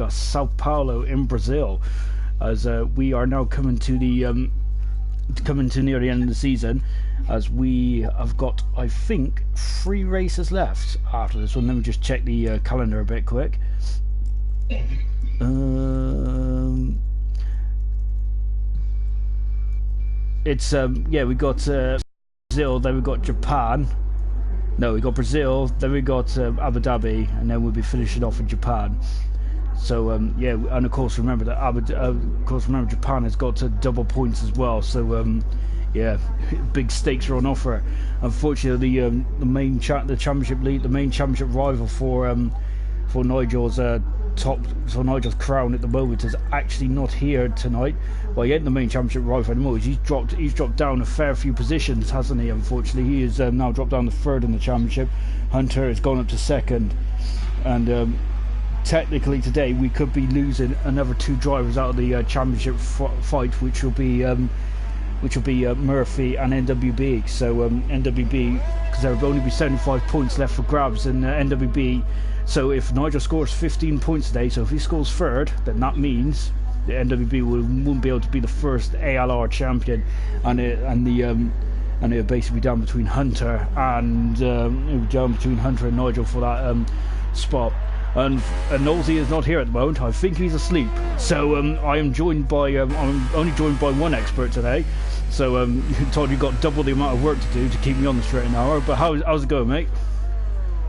Sao Paulo in Brazil, as we are now coming to near the end of the season, as we have got, I think, 3 races left after this one. Let me just check the calendar a bit quick. It's yeah, we got Brazil, then we got Japan. No, we got Brazil, then we got Abu Dhabi, and then we'll be finishing off in Japan. So yeah, and of course remember that Japan has got double points as well. So yeah, big stakes are on offer. Unfortunately, the main championship league, the main championship rival for Nigel's Nigel's crown at the moment is actually not here tonight. Well, he ain't the main championship rival anymore. He's dropped down a fair few positions, hasn't he? Unfortunately, he is now dropped down to 3rd in the championship. Hunter has gone up to 2nd, and technically today we could be losing another 2 drivers out of the championship fight, which will be Murphy and NWB. So NWB, because there will only be 75 points left for grabs in NWB. So if Nigel scores 15 points today, so if he scores 3rd, then that means the NWB won't be able to be the first ALR champion, and it'll basically be down between Hunter and Nigel for that spot. And Nosey is not here at the moment. I think he's asleep. So I am joined by I'm only joined by one expert today. So Todd, you've got double the amount of work to do to keep me on the straight and narrow. But how's it going, mate?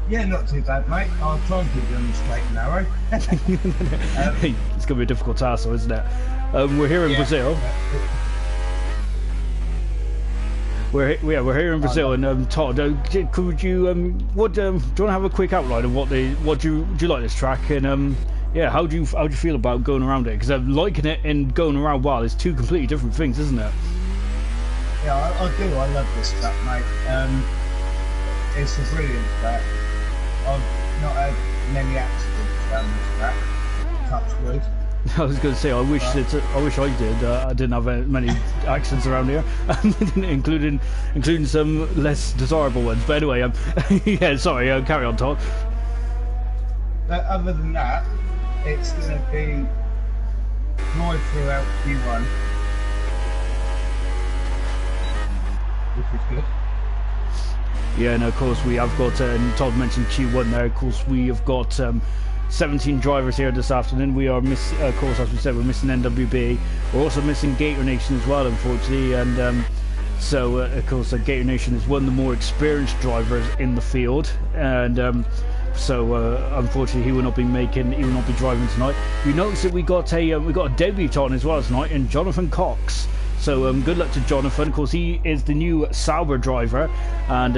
Yeah, not too bad, mate. I'll try and keep you on the straight and narrow. It's going to be a difficult task, though, isn't it? We're here in Brazil. We're here in Brazil, and Todd, could you do you want to have a quick outline of do you like this track, and yeah, how do you feel about going around it? Because liking it and going around wild is 2 completely different things, isn't it? Yeah, I do. I love this track, mate. It's a brilliant track. I've not had many accidents around this track. Touch wood. I was going to say, I wish I did. I didn't have many accidents around here, including some less desirable ones. But anyway, yeah, sorry. Carry on, Todd. Other than that, it's going to be drive throughout Q1, which is good. Yeah, and of course we have got, and Todd mentioned Q1 there. Of course we have got 17 drivers here this afternoon. We are of course, as we said, we're missing NWB. We're also missing Gator Nation as well, unfortunately, and so of course Gator Nation is one of the more experienced drivers in the field, and so unfortunately he will not be driving tonight. You notice that we got a debutant as well tonight in Jonathan Cox. So good luck to Jonathan. Of course, he is the new Sauber driver, and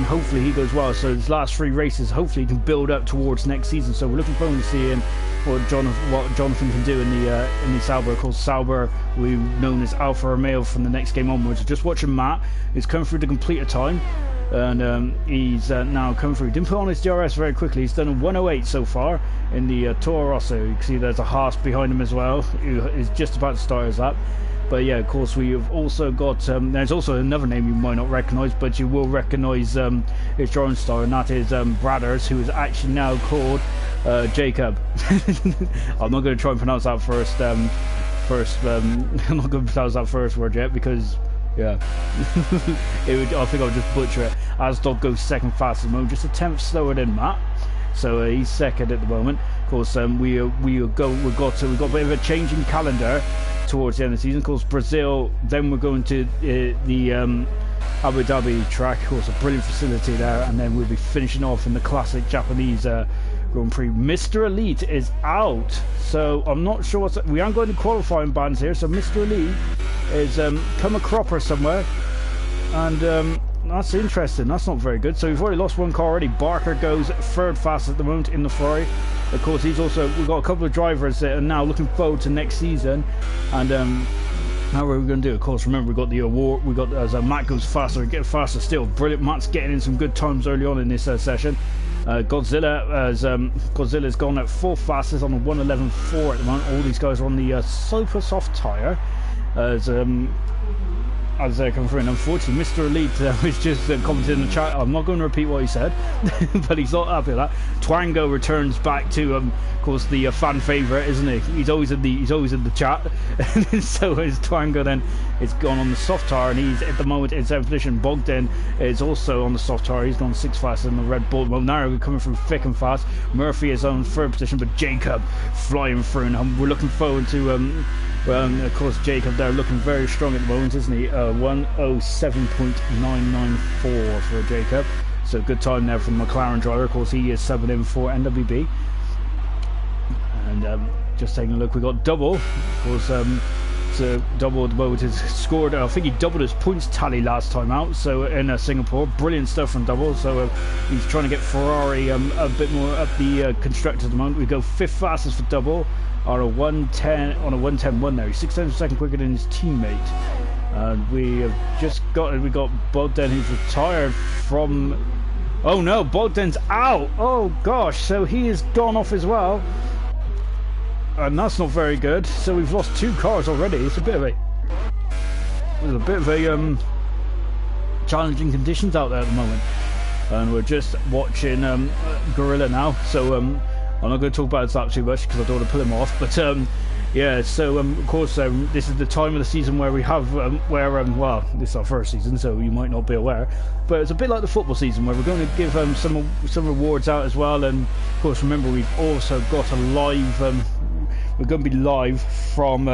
hopefully he goes well. So his last 3 races, hopefully he can build up towards next season. So we're looking forward to seeing what Jonathan can do in the Sauber. Of course, Sauber, we've known as Alfa Romeo from the next game onwards. Just watching Matt, he's come through to complete a time, and he's now come through. Didn't put on his DRS very quickly. He's done a 108 so far in the Toro Rosso. You can see there's a Haas behind him as well, who is just about to start his lap. But yeah, of course, we have also got, there's also another name you might not recognise, but you will recognise his drone star, and that is Bradders, who is actually now called Jacob. I'm not going to try and pronounce that I'm not going to pronounce that first word yet, because, yeah, I think I'll just butcher it. Asdog goes 2nd fastest at the moment, just a 10th slower than Matt. So he's 2nd at the moment. Of course, we've got a bit of a change in calendar towards the end of the season. Of course, Brazil, then we're going to the Abu Dhabi track. Of course, a brilliant facility there, and then we'll be finishing off in the classic Japanese Grand Prix. Mr. Elite is out, so I'm not sure we aren't going to qualifying bands here, so Mr. Elite is come a cropper somewhere, and that's interesting. That's not very good. So we've already lost one car already. Barker goes 3rd fastest at the moment in the Ferrari. Of course, we've got a couple of drivers that are now looking forward to next season, and now what are we going to do? Of course, remember we've got the award. We got as Matt goes faster, get faster still. Brilliant. Matt's getting in some good times early on in this session. Godzilla's gone at 4th fastest on a 1:11.4 at the moment. All these guys are on the super soft tyre. As as they're coming through. And unfortunately, Mr. Elite was just commenting in the chat. I'm not going to repeat what he said, but he's not happy with that. Twango returns back to, of course, the fan favourite, isn't he? He's always in the chat. So is Twango. Then it's gone on the soft tire, and he's at the moment in 7th position. Bogdan is also on the soft tire. He's gone 6th fast in the Red Bull. Well, now coming through thick and fast. Murphy is on 3rd position, but Jacob flying through, and we're looking forward to. Well, of course, Jacob there looking very strong at the moment, isn't he? 107.994 for Jacob. So good time there from McLaren driver. Of course, he is subbing in for NWB. And just taking a look, we got double. Of course, so double at the moment has scored. I think he doubled his points tally last time out. So in Singapore, brilliant stuff from double. So he's trying to get Ferrari a bit more up the constructor at the moment. We go 5th fastest for double. On a 110.1 there. He's 6 tenths a second quicker than his teammate. And we have just got Bogdan, who's retired from. Oh no, Bogdan's out. Oh gosh, so he is gone off as well, and that's not very good. So we've lost 2 cars already. It's a bit of a challenging conditions out there at the moment, and we're just watching Gorilla now. So I'm not going to talk about that too much because I don't want to pull him off. But yeah, so of course this is the time of the season where we have well, this is our first season, so you might not be aware, but it's a bit like the football season where we're going to give some rewards out as well. And of course, remember, we've also got a live. We're going to be live from.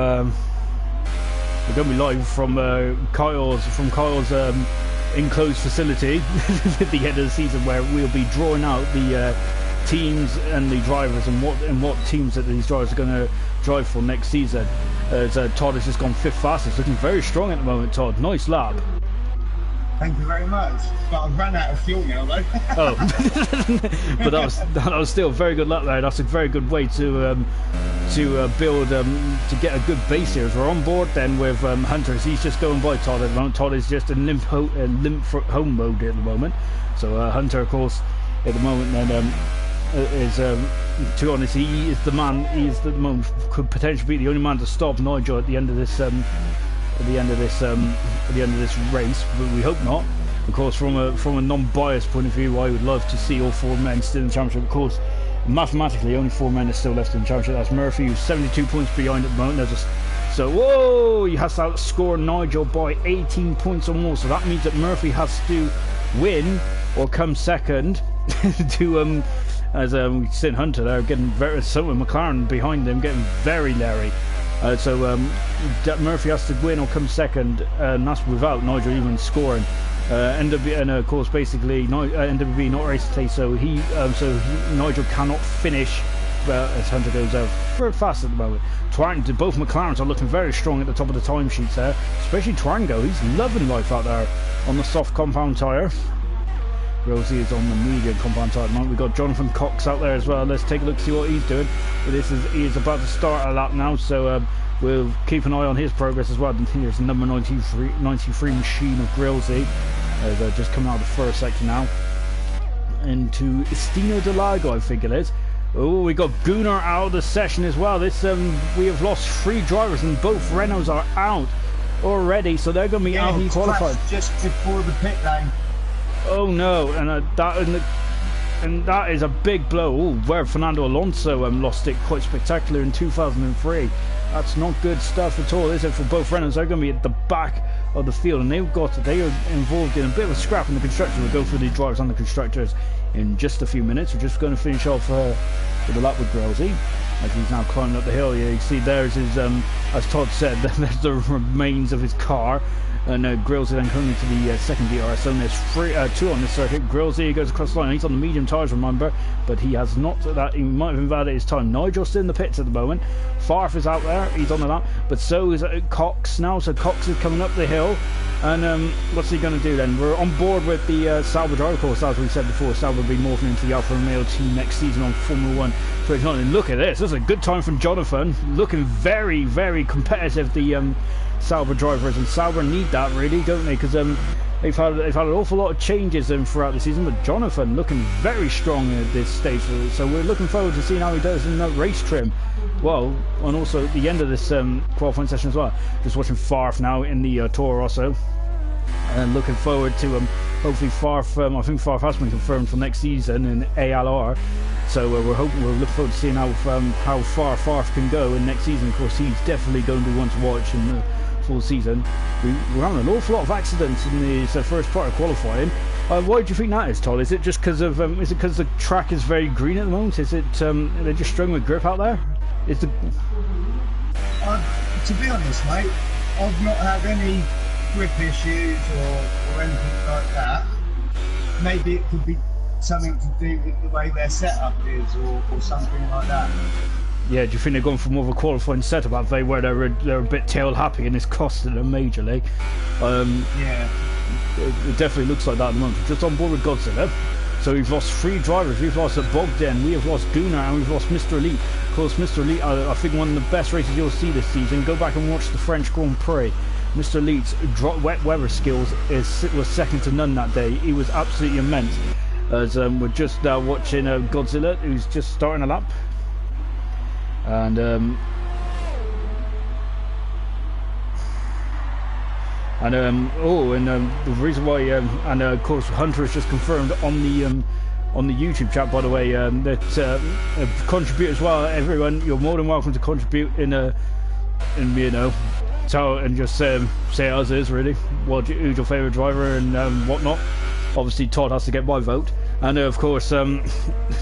Kyle's enclosed facility at the end of the season, where we'll be drawing out the teams and the drivers and what teams that these drivers are going to drive for next season. As Todd has just gone 5th fastest, looking very strong at the moment. Todd, nice lap. Thank you very much. But I've run out of fuel now, though. Oh, but that was still a very good lap there. That's a very good way to build to get a good base here. As we're on board then with Hunter, he's just going by Todd at the moment. Todd is just in limp home mode at the moment. So Hunter, of course, at the moment then is to be honest, he is the man. He is the moment could potentially be the only man to stop Nigel at the end of this race, but we hope not. Of course, from a non-biased point of view, I would love to see all 4 men still in the championship. Of course, mathematically, only 4 men are still left in the championship. That's Murphy, who's 72 points behind at the moment. So whoa, he has to outscore Nigel by 18 points or more. So that means that Murphy has to win or come second to as we see Hunter there getting very, so with McLaren behind them getting very leery. So Murphy has to win or come second, and that's without Nigel even scoring. And of course, basically, NWB not race today, so Nigel cannot finish as Hunter goes out very fast at the moment. Both McLarens are looking very strong at the top of the timesheets there, especially Twango. He's loving life out there on the soft compound tyre. Rosie is on the medium compound tyre at the moment. We've got Jonathan Cox out there as well. Let's take a look, see what he's doing. But he is about to start a lap now, so we'll keep an eye on his progress as well. And here's number 93 machine of Grillsy. They're just coming out of the first sector now into Estino de Lago, I think it is. Oh, we got Gunnar out of the session as well. This we have lost 3 drivers, and both Renaults are out already, so they're going to be out and qualified just before the pit lane. Oh no, and that is a big blow. Oh, where Fernando Alonso lost it quite spectacular in 2003. That's not good stuff at all, is it, for both Renaults? They're going to be at the back of the field, and they are involved in a bit of a scrap in the constructors. We'll go through the drivers and the constructors in just a few minutes. We're just going to finish off with the lap with Grosey, as he's now climbing up the hill. You see there's his, as Todd said, there's the remains of his car. And Grillsy then coming to the second DRS zone. There's 2 on this circuit. Grillsy goes across the line. He's on the medium tyres, remember, but he has not that. He might have invalidated his time. Nigel's still in the pits at the moment. Farf is out there. He's on the lap, but so is Cox now. So Cox is coming up the hill. And what's he going to do then? We're on board with the Sauber driver, of course, as we said before. Sauber will be morphing into the Alfa Romeo team next season on Formula 1 And look at this. This is a good time from Jonathan. Looking very, very competitive. The Sauber drivers, and Sauber need that really, don't they? Because they've had an awful lot of changes throughout the season. But Jonathan looking very strong at this stage. So we're looking forward to seeing how he does in the race trim. Well, and also at the end of this qualifying session as well. Just watching Farf now in the Toro Rosso. And looking forward to hopefully Farf. I think Farf has been confirmed for next season in ALR. So we're looking forward to seeing how far Farf can go in next season. Of course, he's definitely going to be one to watch in the full season. We're having an awful lot of accidents in this first part of qualifying. Why do you think that is, Todd? Is it just because of is it because the track is very green at the moment? Is it they're just struggling with grip out there? Is the to be honest, mate, I've not had any grip issues or anything like that. Maybe it could be something to do with the way their setup is or something like that. Yeah, do you think they've gone for more of a qualifying setup out there where they're a bit tail happy and it's costing them majorly? Yeah. It definitely looks like that at the moment. Just on board with Godzilla. So we've lost 3 drivers. We've lost Bogdan, we have lost Gunnar, and we've lost Mr. Elite. Of course, Mr. Elite, I think one of the best races you'll see this season. Go back and watch the French Grand Prix. Mr. Elite's wet weather skills was second to none that day. He was absolutely immense. As we're just now watching Godzilla, who's just starting a lap. And the reason why and of course Hunter has just confirmed on the YouTube chat, by the way, that contribute as well. Everyone, you're more than welcome to contribute in you know, so, and just say as is really. Who's your favourite driver and whatnot. Obviously Todd has to get my vote, and of course so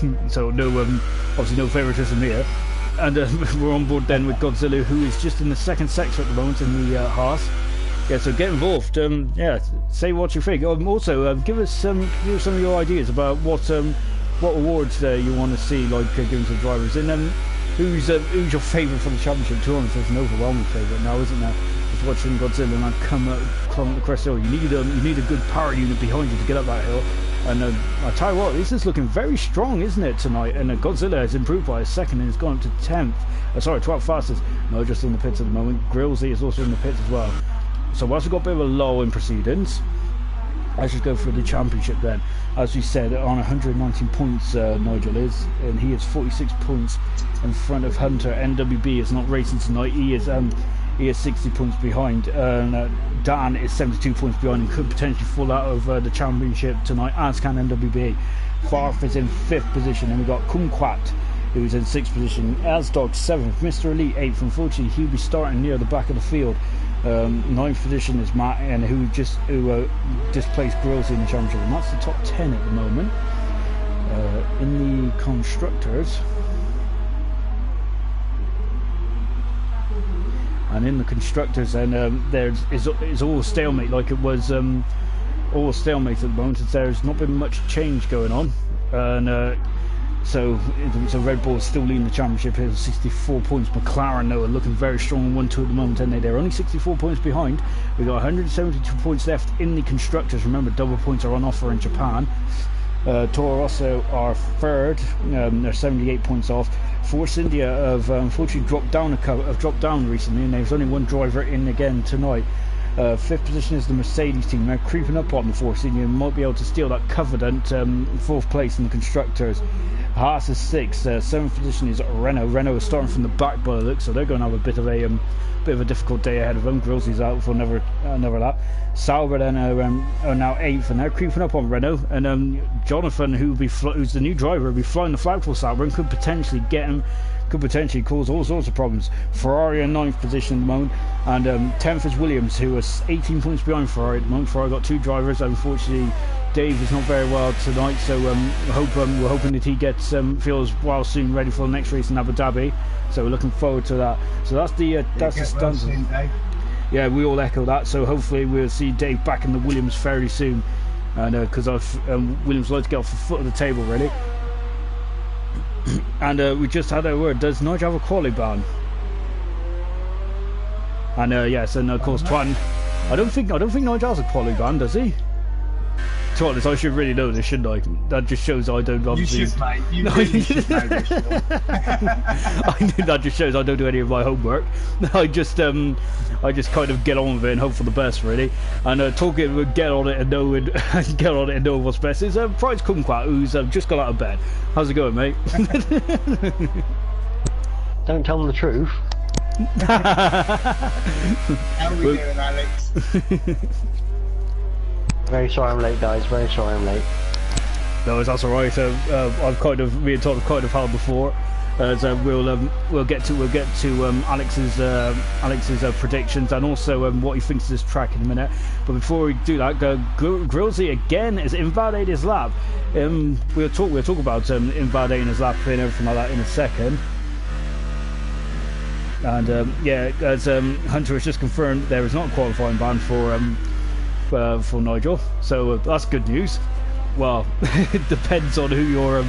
no obviously no favouritism here. And we're on board then with Godzilla, who is just in the second sector at the moment in the Haas. Yeah, so get involved. Yeah, say what you think. Also, give us some of your ideas about what awards you want to see, like given to the drivers. And who's your favourite for the championship? To be honest, there's an overwhelming favourite now, isn't there? Just watching Godzilla and I climb up the crest hill. You need a good power unit behind you to get up that hill. And I tell you what, this is looking very strong, isn't it, tonight? And Godzilla has improved by a second and has gone up to 10th. Sorry, 12th fastest. No, just in the pits at the moment. Grillsy is also in the pits as well. So whilst we've got a bit of a lull in proceedings, let's just go for the championship then. As we said, on 119 points, Nigel is, and he is 46 points in front of Hunter. NWB is not racing tonight. He is 60 points behind. Dan is 72 points behind and could potentially fall out of the championship tonight, as can NWB. Farf is in 5th position, and we've got Kumquat, who's in 6th position. Asdog 7th, Mr. Elite 8th. Unfortunately, he'll be starting near the back of the field. 9th position is Matt, and who displaced Grillsy in the championship, and that's the top 10 at the moment. In the constructors. And in the constructors, and it's all stalemate, like it was all stalemate at the moment. There's not been much change going on, and so Red Bull is still leading the championship here, 64 points. McLaren though are looking very strong, 1-2 at the moment, and they're only 64 points behind. We've got 172 points left in the constructors. Remember, double points are on offer in Japan. Toro Rosso are 3rd, they're 78 points off. Force India have unfortunately dropped down recently, and there's only one driver in again tonight. 5th position is the Mercedes team. They're creeping up on the Force India and might be able to steal that coveted 4th place in the constructors. Haas is 6th. 7th position is Renault. Renault is starting from the back by the look, so they're going to have a bit of a difficult day ahead of them. Grillsy's out for another lap. Sauber then are now 8th, and they're creeping up on Renault. And Jonathan, who's the new driver, will be flying the flag for Sauber and could potentially cause all sorts of problems. Ferrari in 9th position at the moment, and 10th is Williams, who is 18 points behind Ferrari at the moment. Ferrari got 2 drivers. Unfortunately, Dave is not very well tonight, so we're hoping that he feels well soon, ready for the next race in Abu Dhabi. So we're looking forward to that. So that's the stance. Yeah, we all echo that. So hopefully we'll see Dave back in the Williams fairly soon, and because Williams like to get off the foot of the table really. And we just had a word. Does Nigel have a quali ban? And yes, and of course Twan. I don't think Nigel has a quali ban, does he? be honest, I should really know this, shouldn't I? That just shows I don't obviously... You should, mate. You really should know this, Sean. That just shows I don't do any of my homework. I just kind of get on with it and hope for the best, really. And talking about get on it and know what's best is Prize Kumquat, who's just got out of bed. How's it going, mate? Don't tell them the truth. How are we doing, Alex? Very sorry I'm late, guys. Very sorry I'm late. No, that's all right. Me and Todd have kind of had before. So we'll get to Alex's predictions and also what he thinks of this track in a minute. But before we do that, Grillsy again has invalidated his lap. We'll talk about invalidating his lap and everything like that in a second. And as Hunter has just confirmed, there is not a qualifying ban for Nigel, so that's good news. Well, it depends on who you're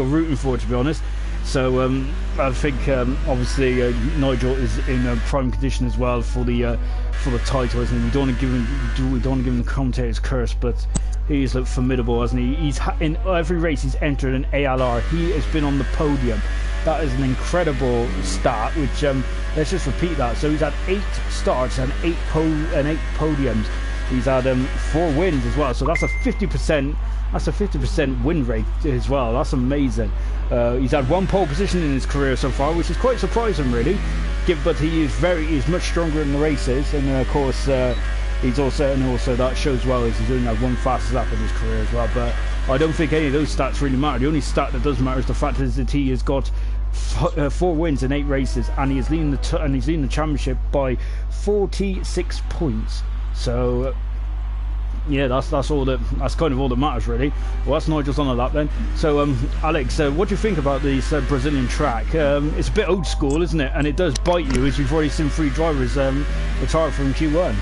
rooting for, to be honest. So I think obviously Nigel is in prime condition as well for the title, isn't he? We don't want to give him the commentator's curse, but he's looked formidable, hasn't he? He's in every race he's entered an ALR. He has been on the podium. That is an incredible start, which let's just repeat that. So he's had 8 starts and 8 podiums. He's had 4 wins as well. So that's a 50%. That's a 50% win rate as well. That's amazing. He's had 1 pole position in his career so far, which is quite surprising, really. But he's much stronger in the races, and of course he's also that shows well is he's only had 1 fastest lap in his career as well. But I don't think any of those stats really matter. The only stat that does matter is the fact is that he has got 4 wins in 8 races, and he's leading the championship by 46 points. So yeah, that's kind of all that matters, really. Well, that's Nigel's on a lap then. So Alex, what do you think about this Brazilian track? It's a bit old school, isn't it? And it does bite you, as you've already seen 3 drivers retire from Q1.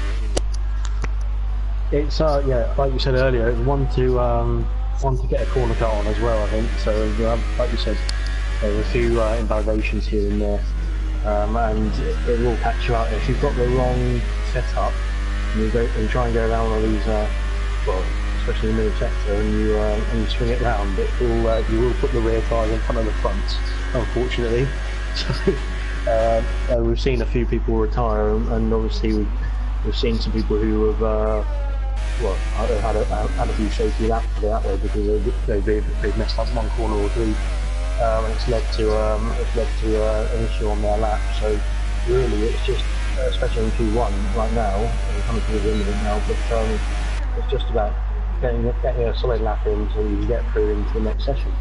It's yeah, like you said earlier, it's one to get a corner cut on as well, I think. So like you said, there were a few invalidations here and there, and it will catch you out if you've got the wrong setup. And you try and go around all these, well, especially in the middle sector, and you swing it round. You will put the rear tyres in front of the fronts, unfortunately. So we've seen a few people retire, and obviously we've seen some people who have had a few shaky laps out there because they've messed up 1 corner or 2, and it's led to an issue on their lap. So really, it's just, especially in Q1 right now, we're coming to the end of it now, but it's just about getting a solid lap in so you can get through into the next session.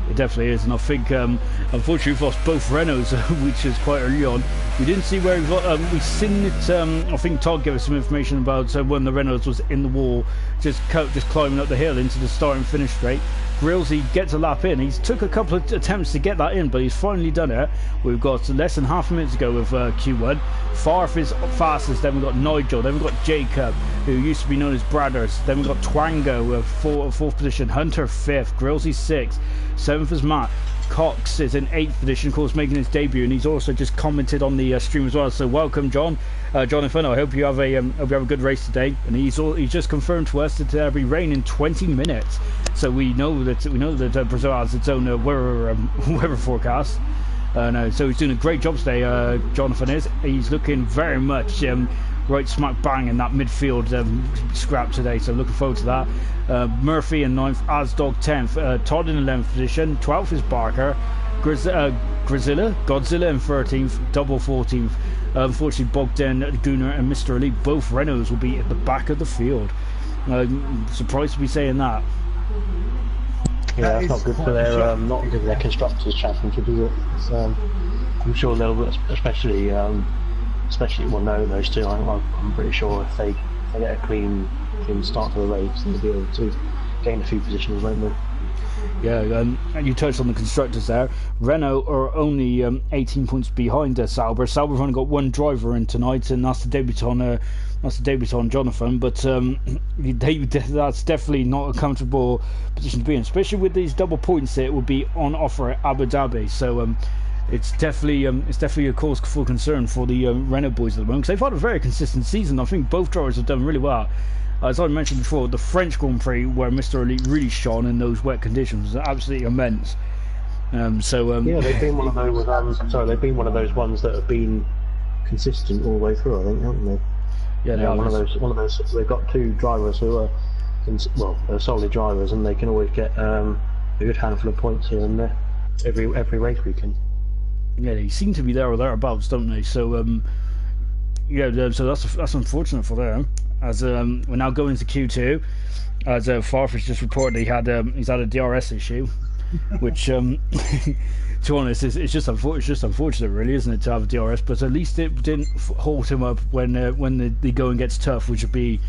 It definitely is, and I think unfortunately we've lost both Renaults, which is quite early on. We didn't see where we've seen it. I think Todd gave us some information about when the Renaults was in the wall, just climbing up the hill into the start and finish straight. Grillsy gets a lap in. He's took a couple of attempts to get that in, but he's finally done it. We've got less than half a minute to go with Q1. Farf is fastest, then we've got Nigel, then we've got Jacob, who used to be known as Bradders, then we've got Twango, 4th position, Hunter 5th, Grillsy 6th, 7th is Matt, Cox is in 8th position, of course, making his debut, and he's also just commented on the stream as well. So welcome, John. Jonathan, I hope you have a good race today. And he's just confirmed to us that there'll be rain in 20 minutes. So we know that Brazil has its own weather forecast. So he's doing a great job today. Jonathan is. He's looking very much right smack bang in that midfield scrap today. So looking forward to that. Murphy in 9th, Asdog 10th, Todd in 11th position, 12th is Barker, Godzilla in 13th, Double 14th. Unfortunately, Bogdan, Gunnar and Mr. Elite, both Renaults will be at the back of the field. Surprised to be saying that. Yeah, that's not good for their constructors' championship, is it? I'm sure they'll, especially well, no, those two. I'm pretty sure if they get a clean start to the race, they'll be able to gain a few positions, won't they? Yeah, and you touched on the constructors there. Renault are only 18 points behind Sauber. Sauber have only got 1 driver in tonight, and that's the debutant Jonathan. But that's definitely not a comfortable position to be in, especially with these double points that would be on offer at Abu Dhabi. So it's definitely a cause for concern for the Renault boys at the moment, because they've had a very consistent season. I think both drivers have done really well. as I mentioned before, the French Grand Prix where Mr. Elite really shone in those wet conditions was absolutely immense. Yeah, they've been one of those. They've been one of those ones that have been consistent all the way through. I think, haven't they? Yeah, they are. One of those. They've got two drivers who are, they're solid drivers, and they can always get a good handful of points here and there every race weekend. Yeah, they seem to be there or thereabouts, don't they? So yeah, so that's unfortunate for them. As we're now going to Q2, as Farfetch just reported he's had a DRS issue, which to be honest, it's just unfortunate, really, isn't it, to have a DRS? But at least it didn't halt him up when the going gets tough, which would be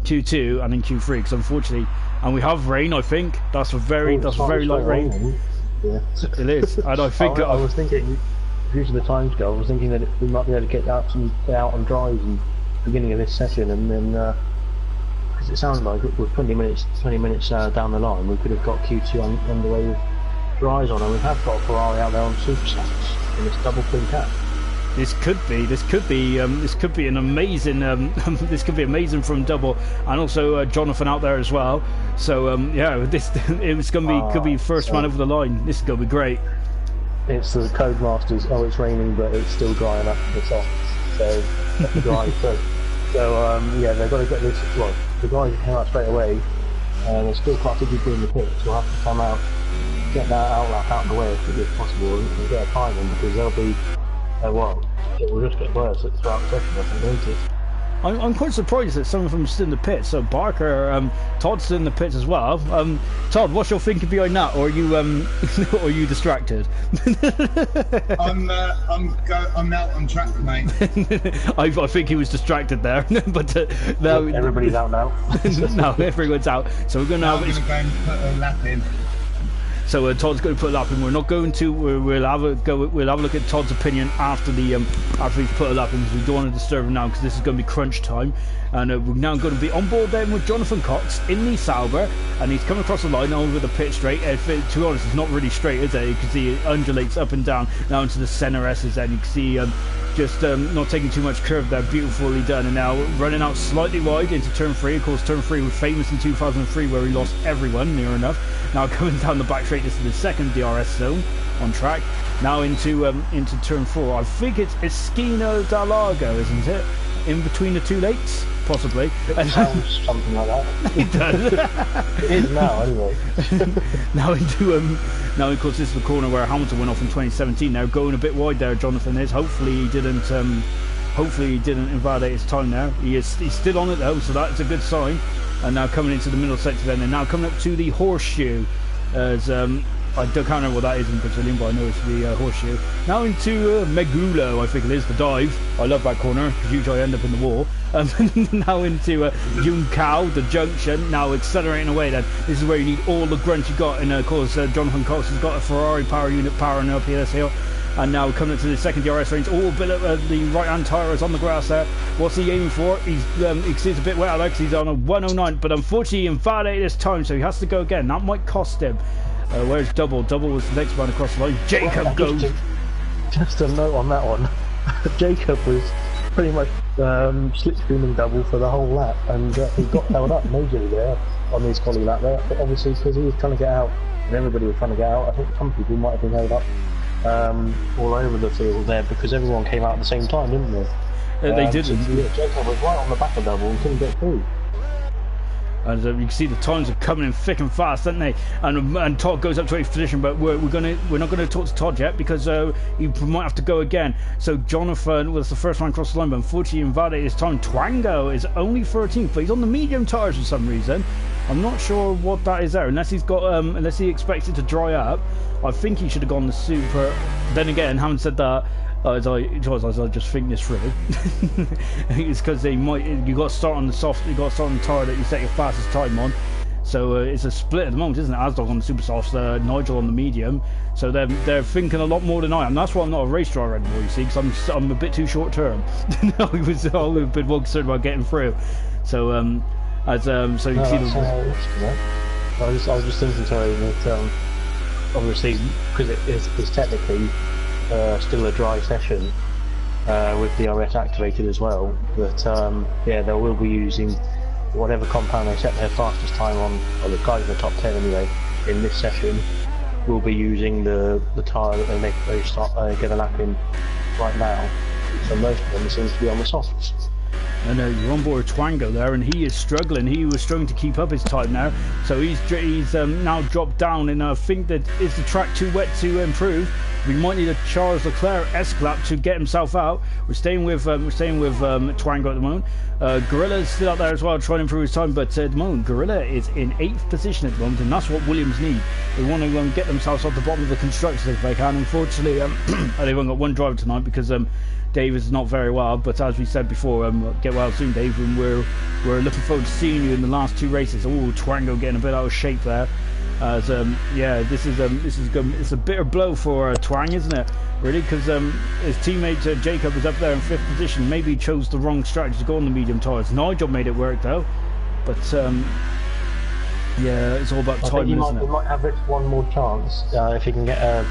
Q2 and in Q3. Because unfortunately, and we have rain. I think that's a very light rain. Yeah, it is. And I think I was thinking, due to the time scale, I was thinking that we might be able to get out on dries in the beginning of this session, and then because it sounds like with 20 minutes down the line, we could have got Q2 underway with dries on, and we have got a Ferrari out there on super softs in this double clean cap. This could be an amazing this could be amazing from double, and also Jonathan out there as well. So yeah, could be first man over the line. This is gonna be great. It's the Codemasters. Oh, it's raining, but it's still dry enough. It's off, so that's the dry. So yeah, they've got to get this. Well, the guys came out straight away, and there's still quite a few people in the pit, so we'll have to come out, get that out of the way as quickly as possible, and get a time in, because they'll be. Well, it will just get worse throughout the session, I think, won't it? I'm quite surprised that some of them are still in the pits. So Barker, Todd's still in the pits as well. Todd, what's your thinking behind that, or are you or are you distracted? I'm out on track, mate. I think he was distracted there, but now everybody's out now. No, everyone's out. So we're going to go and put a lap in. So Todd's going to put a lap in. We're not going to. We'll have a go. We'll have a look at Todd's opinion after he's put a lap in, because we don't want to disturb him now, because this is going to be crunch time. And we're now going to be on board then with Jonathan Cox in the Sauber, and he's coming across the line over the pit straight. To be honest, it's not really straight, is it? You can see it undulates up and down now into the center S's, and you can see just not taking too much curve there, beautifully done. And now running out slightly wide into turn 3. Of course, turn 3 was famous in 2003, where he lost everyone near enough. Now coming down the back straight, this is the second DRS zone on track. Now into turn 4. I think it's Esquina da Largo, isn't it? In between the two lakes, possibly. It sounds something like that. It does. It is now, anyway. Now of course this is the corner where Hamilton went off in 2017. Now going a bit wide there, Jonathan is. Hopefully he didn't invalidate his time there. He's still on it though, so that's a good sign. And now coming into the middle sector then, and now coming up to the horseshoe, as I can't remember what that is in Brazilian, but I know it's the horseshoe. Now into Megulo, I think it is, the dive. I love that corner, because usually I end up in the wall. Now into Juncao, the junction, now accelerating away then. This is where you need all the grunt you got, and of course Jonathan Cox has got a Ferrari power unit powering up here this hill. And now coming up to the second DRS range, bit of the right-hand tyre is on the grass there. What's he aiming for? He's a bit wet, Alex. He's on a 109, but unfortunately he invalidated his time, so he has to go again. That might cost him. Where's Double? Double was the next one across the line. Jacob goes. Just a note on that one. Jacob was pretty much slipstreaming Double for the whole lap, and he got held up majorly there on his collie lap there. But obviously, because he was trying to get out, and everybody was trying to get out, I think some people might have been held up all over the field there, because everyone came out at the same time, didn't they? They didn't. So, yeah, Jacob was right on the back of Double and couldn't get through. And you can see the times are coming in thick and fast, don't they? And Todd goes up to 8th position, but we're not gonna talk to Todd yet, because he might have to go again. So Jonathan was the first one across the line, but unfortunately invalidated his time. Twango is only 13th, but he's on the medium tyres for some reason. I'm not sure what that is there, unless he expects it to dry up. I think he should have gone the super. Then again, having said that, as I just think this through, it's because you got to start on the soft, you got to start on the tyre that you set your fastest time on. So it's a split at the moment, isn't it? Asdog on the super softs, Nigel on the medium. So they're thinking a lot more than I am. That's why I'm not a race driver anymore, you see, because I'm a bit too short term. I was a bit more concerned about getting through. So so you can see the. I was just thinking, sorry, that obviously because it's technically still a dry session with DRS activated as well, but yeah, they will be using whatever compound they set their fastest time on, or the guys in the top 10 anyway, in this session, will be using the tyre that they start get a lap in right now. So most of them seems to be on the softs. And you're on board Twango there, and he is struggling. He was struggling to keep up his time now, so he's now dropped down. And I think that is the track too wet to improve. We might need a Charles Leclerc escalap to get himself out. We're staying with Twango at the moment. Gorilla's still out there as well, trying to improve his time. But at the moment, Gorilla is in 8th position at the moment, and that's what Williams need. They want to get themselves off the bottom of the constructors if they can. Unfortunately, they've only got one driver tonight because Dave is not very well. But as we said before, get well soon, Dave. And we're looking forward to seeing you in the last 2 races. Oh, Twango getting a bit out of shape there. As yeah, this is it's a bitter blow for Twang, isn't it? Really, because his teammate Jacob is up there in 5th position. Maybe he chose the wrong strategy to go on the medium tyres. Nigel made it work though, but yeah, it's all about timing, isn't it? He might have one more chance if he can get a.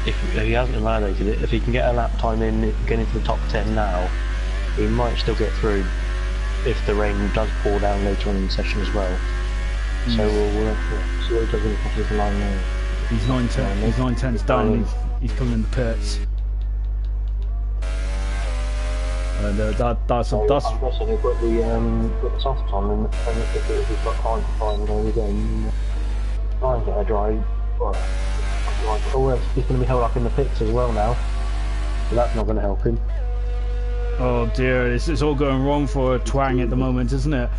If he hasn't annihilated it, if he can get a lap time in, get into the top 10 now, he might still get through if the rain does pour down later on in the session as well. So we'll see what he does in the top of the line now. He's 9-10. He's 9-10's down. He's coming in the pits. And that's. I'm guessing they've got the soft on, and if he's got time to find where we're going, try and get a dry. Oh, he's going to be held up in the pits as well now. So that's not going to help him. Oh dear, it's all going wrong for Twang at the moment, isn't it?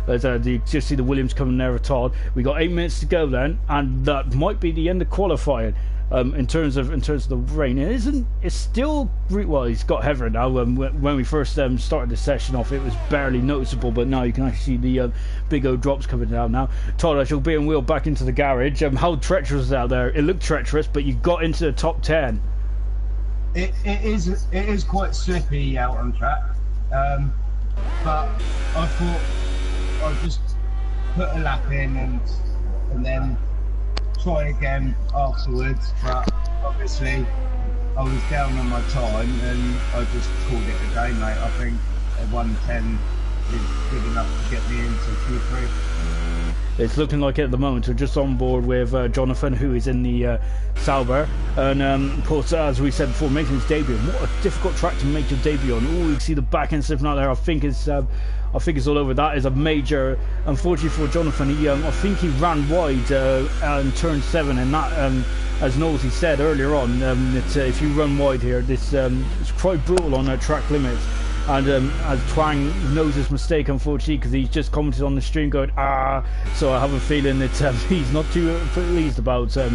You just see the Williams coming there at Todd. We got 8 minutes to go then, and that might be the end of qualifying. In terms of the rain, it's still well. He's got heavier now. When we first started the session off, it was barely noticeable, but now you can actually see the big old drops coming down now. Todd, I shall be and wheel back into the garage. How treacherous is out there? It looked treacherous, but you got into the top 10. It is quite slippy out on track, but I thought I'd just put a lap in and then try again afterwards. But obviously I was down on my time and I just called it a day, mate. I think a 110 is good enough to get me into Q3. It's looking like it at the moment. We're just on board with Jonathan, who is in the Sauber, and of course, as we said before, making his debut. What a difficult track to make your debut on. Oh, you can see the back end slipping out there. I think it's all over. That is a major. Unfortunately for Jonathan, I think he ran wide in turn 7, and that, as Nosey said earlier on, that if you run wide here, this it's quite brutal on track limits. And as Twang knows his mistake, unfortunately, because he's just commented on the stream going, so I have a feeling that he's not too pleased about that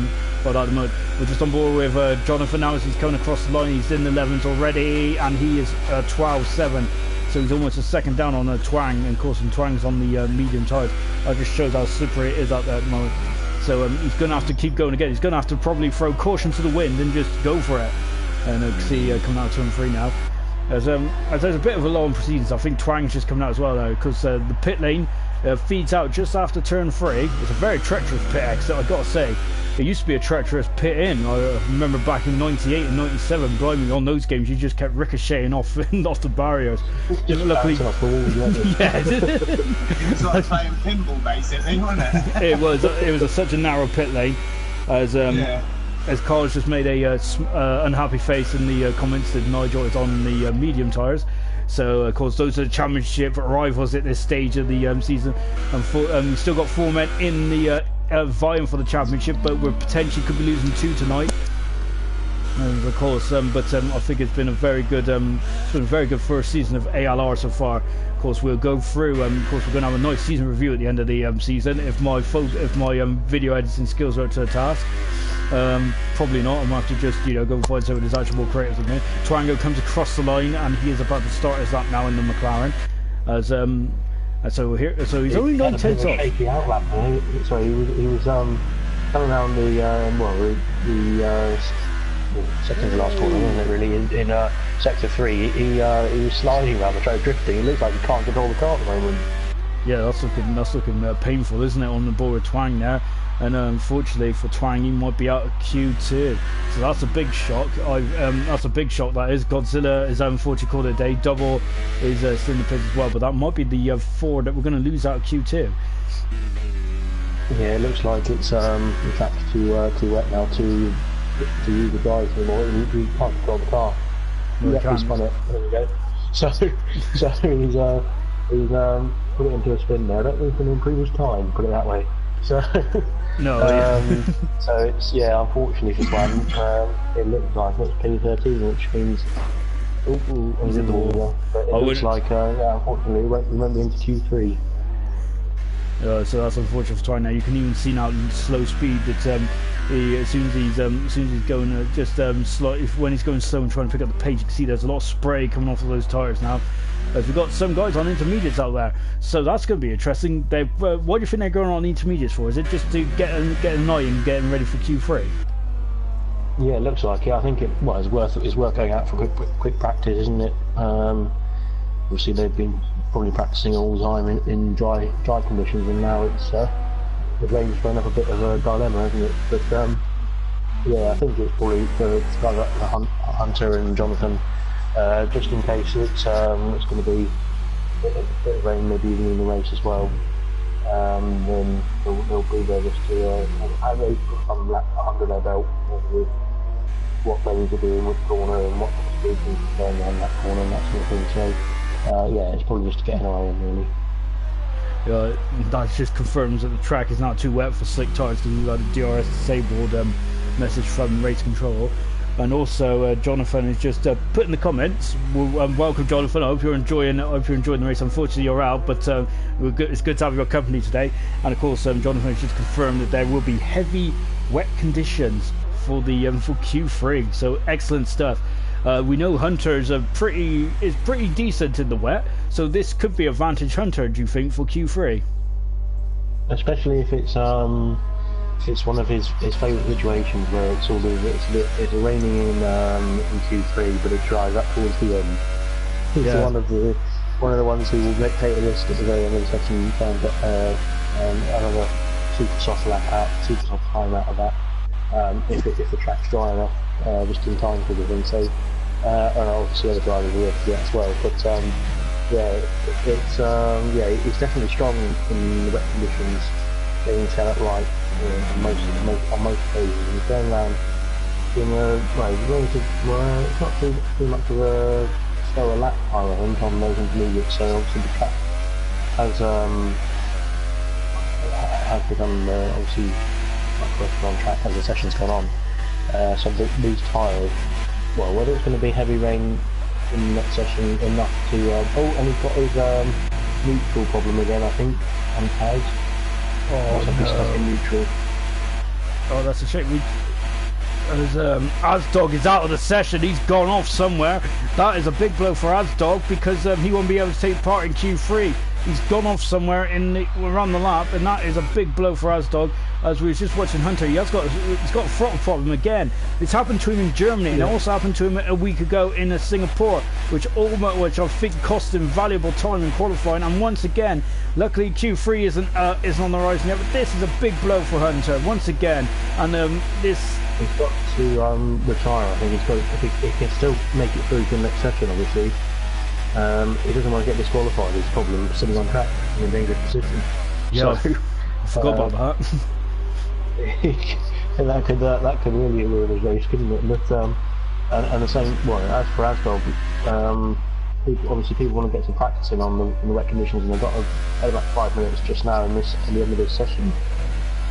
at the moment. We're just on board with Jonathan now as he's coming across the line. He's in the 11s already, and he is 12-7. So he's almost a second down on Twang, and of course, Twang's on the medium tyres. That just shows how slippery it is out there at the moment. So he's going to have to keep going again. He's going to have to probably throw caution to the wind and just go for it. And see coming out of turn 3 now. As there's a bit of a low on proceedings, I think Twang's just coming out as well though, because the pit lane feeds out just after turn 3. It's a very treacherous pit exit, I've got to say. It used to be a treacherous pit in. I remember back in 98 and 97, blimey, on those games you just kept ricocheting off off the barriers. Luckily, yeah. It was like playing pinball basically, wasn't it? It was such a narrow pit lane. As Carl's just made a unhappy face in the comments that Nigel is on the medium tyres. So of course those are the championship rivals at this stage of the season, and we've still got 4 men in the vying for the championship, but we potentially could be losing 2 tonight. And of course, I think it's been a very good, first season of ALR so far. Of course, we'll go through. Of course, we're going to have a nice season review at the end of the season if my video editing skills are up to the task. Probably not. I'm going to have to just go and find some of his actual more creators with me. Twango comes across the line and he is about to start his lap now in the McLaren. So he's only 9 tenths off. Shaky outlap. So he was coming around the second to last corner, wasn't it? Really, in sector 3, he was sliding around the track, drifting. It looks like he can't control the car at the moment. Yeah, that's looking painful, isn't it? On the board with Twang there. and unfortunately for Twang, he might be out of Q2. So that's a big shock. That's a big shock. That is. Godzilla is unfortunately called it a day. Double is still in the pits as well, but that might be the 4 that we're going to lose out of Q2. Yeah, it looks like it's in fact too wet now to use the drive anymore. He can't control the car. No, He spun it. There we go. So he's put it into a spin there. I don't think he can improve his time. Put it that way. So no. So it's unfortunately for Swan, it looks like it's P13, which means he's in the water. But it looks like unfortunately we won't be into Q3. So that's unfortunate for Twine. Now you can even see now slow speed that as soon as he's going slow, when he's going slow and trying to pick up the pace, you can see there's a lot of spray coming off of those tires now. As we've got some guys on intermediates out there, so that's going to be interesting. What do you think they're going on intermediates for? Is it just to get an eye and getting ready for Q3? Yeah, it looks like it. I think it's worth going out for quick practice, isn't it? Obviously they've been probably practicing all the time in dry conditions, and now it's the rain's thrown up a bit of a dilemma, isn't it? But I think it's probably for guys like Hunter and Jonathan, just in case it's going to be a bit of rain, maybe even in the race as well. Then they'll be there just to have a lap under their belt with what lanes are doing, which corner, and what speed is going around that corner, and that sort of thing. So. It's probably just to get an eye on, really. That just confirms that the track is not too wet for slick tires, because we've got a DRS disabled message from race control. And also Jonathan is just put in the comments, welcome Jonathan, I hope you're enjoying the race. Unfortunately you're out, but it's good to have your company today. And of course Jonathan has just confirmed that there will be heavy wet conditions for the for Q3, so excellent stuff. We know Hunter is pretty decent in the wet, so this could be a advantage Hunter, do you think, for Q3? Especially if it's one of his favourite situations where it's it's raining in Q3, but it dries up towards the end. He's one of the ones who will take a risk at the very end of the session and try and get another super soft time out of that. If the track's dry enough, just in time for the thing. So, and obviously other drivers will have to get as well. But it's definitely strong in the wet conditions, getting set up right on most occasions. And he's going around in it's not too much of a slower lap time, I think, on those intermediates. So obviously the track has become obviously much better on track as the session's gone on. So these tyres, well, whether it's going to be heavy rain in the next session enough to and he's got his neutral problem again, I think, on tags. Something stuck in neutral. Oh, that's a shame. Asdog is out of the session. He's gone off somewhere. That is a big blow for Asdog, because he won't be able to take part in Q3. He's gone off somewhere around the lap, and that is a big blow for Asdog. As we were just watching Hunter, he's got a throttle problem again. It's happened to him in Germany, and it also happened to him a week ago in Singapore, which I think cost him valuable time in qualifying. And once again, luckily Q3 isn't on the horizon yet, but this is a big blow for Hunter once again. And this. He's got to retire. I think if he can still make it through to the next session, obviously. He doesn't want to get disqualified. His problem sitting on track in a dangerous position. Yeah, so, I forgot about that. that could really ruin his race, couldn't it? But and the same. Well, as for Asdog, people want to get some practice in on the wet conditions, and they've got about 5 minutes just now in the end of this session.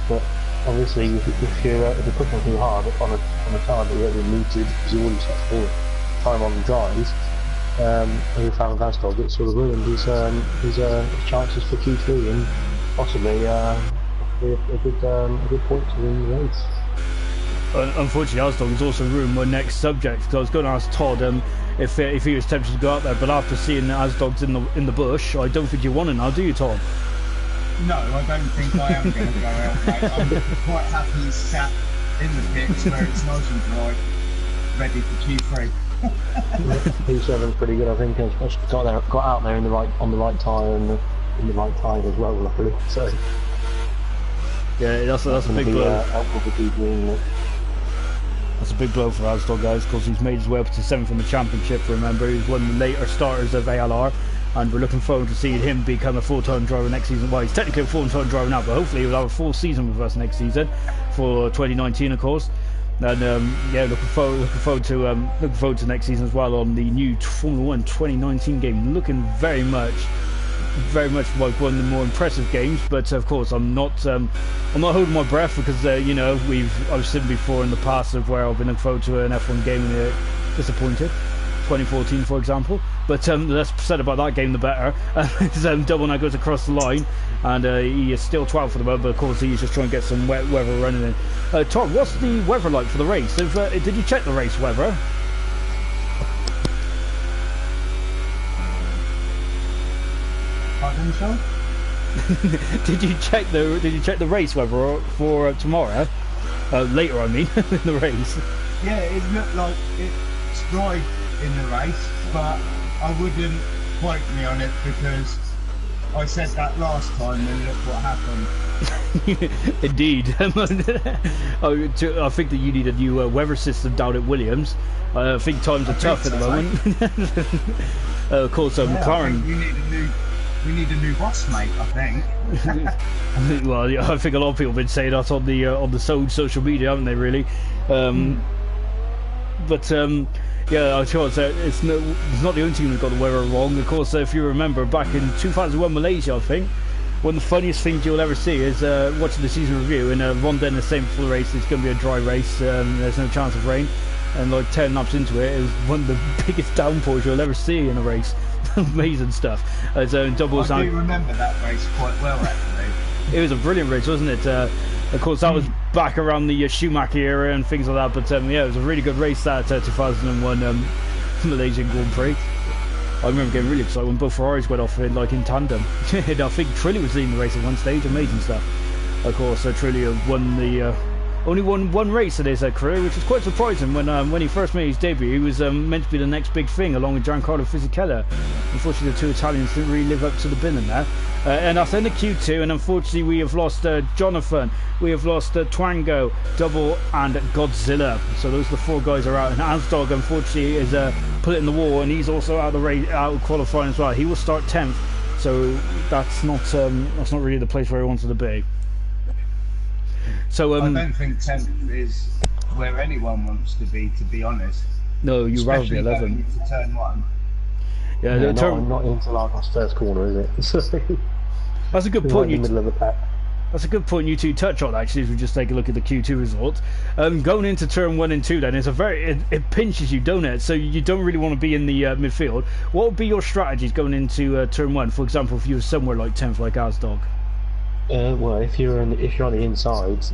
But obviously, if you're pushing too hard on a tire that you don't really need to, because you already set full time on the dries. As we found with Asdog, it sort of ruined his chances for Q3 and possibly a good point to win the race. Unfortunately, Asdog has also ruined my next subject, because I was going to ask Todd if he was tempted to go out there, but after seeing that Asdog's in the bush, I don't think you want it now, do you, Todd? No, I don't think I am going to go out, mate. I'm quite happy sat in the pits where it's nice and dry, ready for Q3. P7's pretty good, I think. Got out there on the right tyre and in the right time as well, luckily. So Yeah, that's a big blow. Helpful for people, isn't it? That's a big blow for Asdog, guys, because he's made his way up to 7th in the championship. Remember, he's one of the later starters of ALR, and we're looking forward to seeing him become a full-time driver next season. Well, he's technically a full-time driver now, but hopefully he'll have a full season with us next season for 2019, of course. And yeah, looking forward to next season as well on the new Formula 1 2019 game. Looking very much like one of the more impressive games, but of course I'm not holding my breath because you know, I've seen before in the past of where I've been looking forward to an F1 game and disappointed. 2014, for example. But the less said about that game, the better. Double now goes across the line, and he is still 12th for the moment, but of course he's just trying to get some wet weather running in. Tom, what's the weather like for the race? Did you check the race weather? Pardon, Sean? Did you check the race weather for tomorrow? Later, I mean, in the race. Yeah, it looked like it's dry in the race, but I wouldn't quote me on it because I said that last time and look what happened. Indeed. I think that you need a new weather system down at Williams. I think times are tough at the moment. Of course, McLaren. We need a new boss, mate. I think. Well, yeah, I think a lot of people have been saying that on the social media, haven't they? Really. But yeah, of course, it's not the only team that got the weather wrong. Of course, if you remember back in 2001 Malaysia, I think one of the funniest things you'll ever see is watching the season review. And Ron Dennis saying before the race, it's going to be a dry race. There's no chance of rain. And like 10 laps into it, it was one of the biggest downpours you'll ever see in a race. Amazing stuff. As doubles. I do remember that race quite well, actually. It was a brilliant race, wasn't it? Of course, that was back around the Schumacher era and things like that. But yeah, it was a really good race, that 2001 Malaysian Grand Prix. I remember getting really excited when both Ferraris went off in tandem. And I think Trilly was leading the race at one stage. Amazing stuff. Of course, Trilly won the only won one race in his career, which was quite surprising. When he first made his debut, he was meant to be the next big thing, along with Giancarlo Fisichella. Unfortunately, the two Italians didn't really live up to the billing there. And that's in the Q2, and unfortunately we have lost Jonathan, we have lost Twango, Double, and Godzilla. So those are the four guys are out. And Asdog, unfortunately, is put it in the wall, and he's also out of the race, out of qualifying as well. He will start 10th, so that's not really the place where he wanted to be. So I don't think 10th is where anyone wants to be honest. No, you'd rather be 11. Going into turn 1. Yeah, not into like our first corner, is it? That's a good point. Right in the middle of the pack. That's a good point you two touch on, actually, as we just take a look at the Q2 results. Going into turn 1 and 2 then, it pinches you, don't it? So you don't really want to be in the midfield. What would be your strategies going into turn 1? For example, if you were somewhere like 10th, like Asdog? Well, if you're on the inside,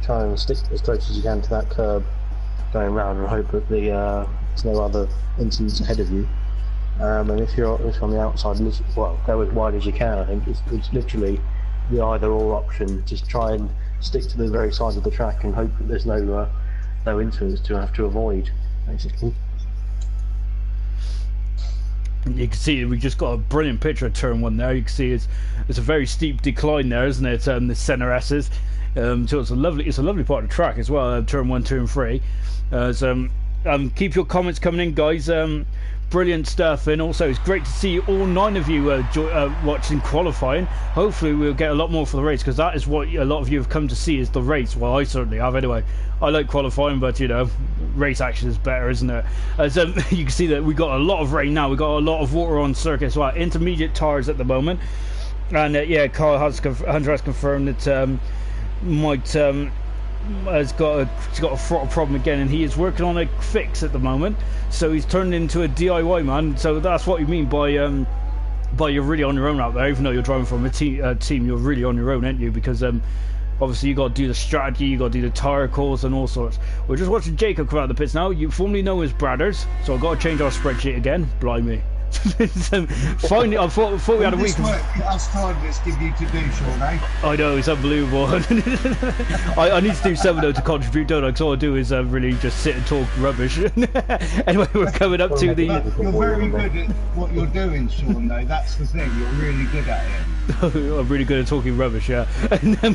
try and stick as close as you can to that curb going round and hope that there's no other incidents ahead of you. And if you're on the outside, well, go as wide as you can. I think it's literally the either-or option. Just try and stick to the very side of the track and hope that there's no incidents to have to avoid, basically. You can see we just got a brilliant picture of turn 1 there. You can see it's a very steep decline there, isn't it? The center S's. So it's a lovely part of the track as well. Turn 1, 2, and 3. So keep your comments coming in, guys. Brilliant stuff, and also it's great to see all 9 of you watching qualifying. Hopefully we'll get a lot more for the race, because that is what a lot of you have come to see, is the race. Well, I certainly have anyway. I like qualifying, but you know, race action is better, isn't it? As you can see that we got a lot of rain now, we got a lot of water on circuit as well. Intermediate tyres at the moment, and yeah, Carl Hunter has confirmed that has got a throttle problem again, and he is working on a fix at the moment. So he's turned into a DIY man. So that's what you mean by you're really on your own out there. Even though you're driving from a team, you're really on your own, aren't you? Because obviously you got to do the strategy, you got to do the tyre calls and all sorts. We're just watching Jacob come out of the pits now. You formerly know as Bradders, so I've got to change our spreadsheet again. Blimey. So, finally, I thought we had a week. Work us timeless give you to do, Sean, eh? I know, it's unbelievable. I need to do something though to contribute, don't I? Because all I do is really just sit and talk rubbish. Anyway, we're coming up to the. You're very good at what you're doing, Sean. Though that's the thing, you're really good at it. I'm really good at talking rubbish, yeah. And then,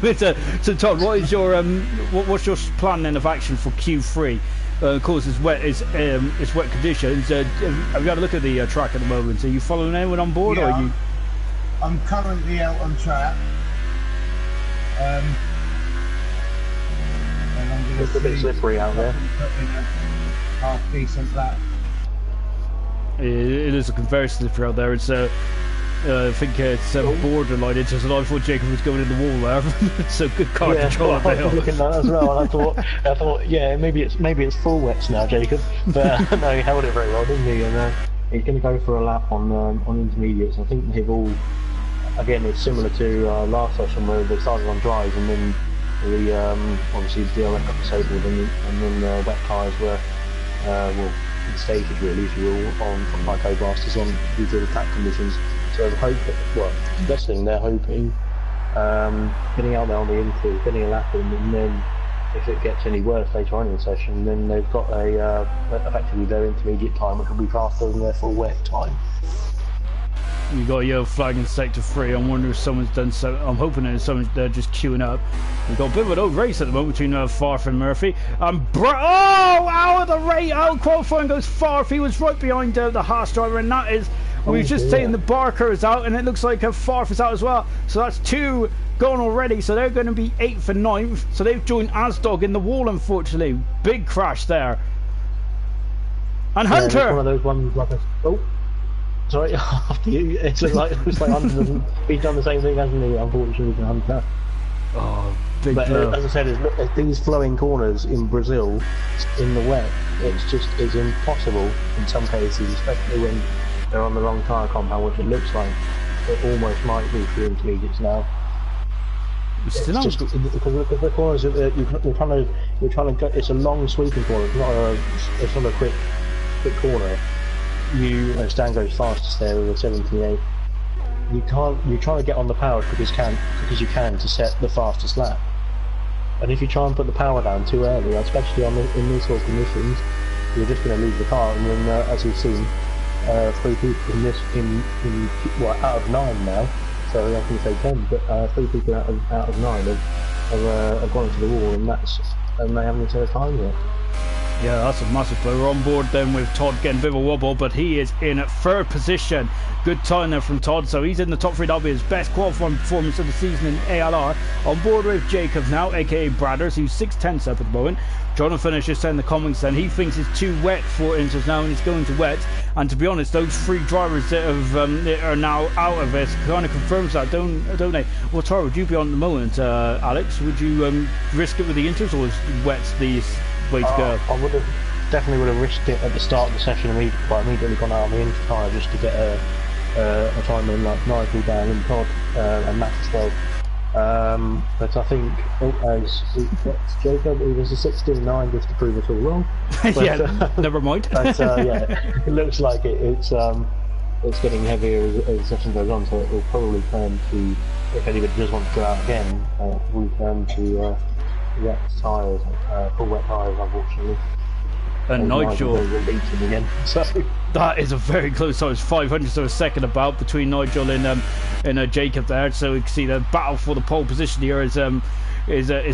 so Todd, what is your what's your plan then of action for Q3? Of course, it's wet conditions. Have you had a look at the track at the moment? Are you following anyone on board, or are you? I'm currently out on track. And I'm going It's a bit slippery out there. Half decent lap. It is looking very slippery out there. It's I think it's borderline. It's just I thought Jacob was going in the wall there. So good car control. I was looking at that as well. And I thought, yeah, maybe it's full wets now, Jacob. But no, he held it very well, didn't he? And he's going to go for a lap on intermediates. I think they've all, again, it's similar to last session where they started on dries and then obviously the DRS got disabled and then wet tyres were instated really, if you will, on Micro Blasters on due to the track conditions. So best thing they're hoping, getting out there on the infield, getting a lap in, and then if it gets any worse later on in the session, then they've got effectively their intermediate time, which will be faster than their full wet time. You got a yellow flag in sector 3. I'm wondering if someone's done so. I'm hoping that they're just queuing up. We've got a bit of an old race at the moment between Farf and Murphy. Out of the race, out of qualifying goes Farf. He was right behind the Haas driver, and that is. We've just taken the Barker is out, and it looks like Farf is out as well. So that's 2 gone already. So they're going to be 8th and 9th. So they've joined Asdog in the wall, unfortunately. Big crash there. And Hunter. It's one of those ones like sorry, after you. It's like Hunter he's done the same thing, hasn't he? Unfortunately, for Hunter. Oh, big but blow. As I said, these flowing corners in Brazil, in the wet, it's impossible in some cases, especially when they're on the wrong tyre compound, which it looks like it almost might be for intermediates now. It's just because the corners you're trying to go. It's a long sweeping corner. It's not a quick corner. Stan goes fastest there with a 78. You're trying to get on the power because you can to set the fastest lap. And if you try and put the power down too early, especially in these sort of conditions, you're just going to lose the car. And then, as we've seen, 3 people out of 9 now. So I can say 10, but 3 people out of 9 have gone into the wall, and they haven't set a time yet. Yeah, that's a massive blow. We're on board then with Todd getting a bit of a wobble, but he is in 3rd position. Good time there from Todd, so he's in the top 3. That'll be his best qualifying performance of the season in ALR. On board with Jacob now, aka Bradders, who's 6/10 up at the moment. Jonathan is just saying in the comments then he thinks it's too wet for Inters now, and he's going to wet. And to be honest, those 3 drivers that are now out of it kind of confirms that, don't they? What tyre would you be on at the moment, Alex? Would you risk it with the Inters, or is wet the way to go? I definitely would have risked it at the start of the session immediately gone out on the Inter tyre just to get a time in like Nigel down and Todd and Matt as well. But I think as Jacob, he was a 16.9 just to prove us all wrong. But, yeah, never mind. But yeah, it looks like it's getting heavier as the session goes on, so it will probably turn to, if anybody does want to go out again, will turn to wet tyres, full wet tyres, unfortunately. And Nigel again. So that is a very close time. It's 500ths of a second about between Nigel and Jacob there. So we can see the battle for the pole position here is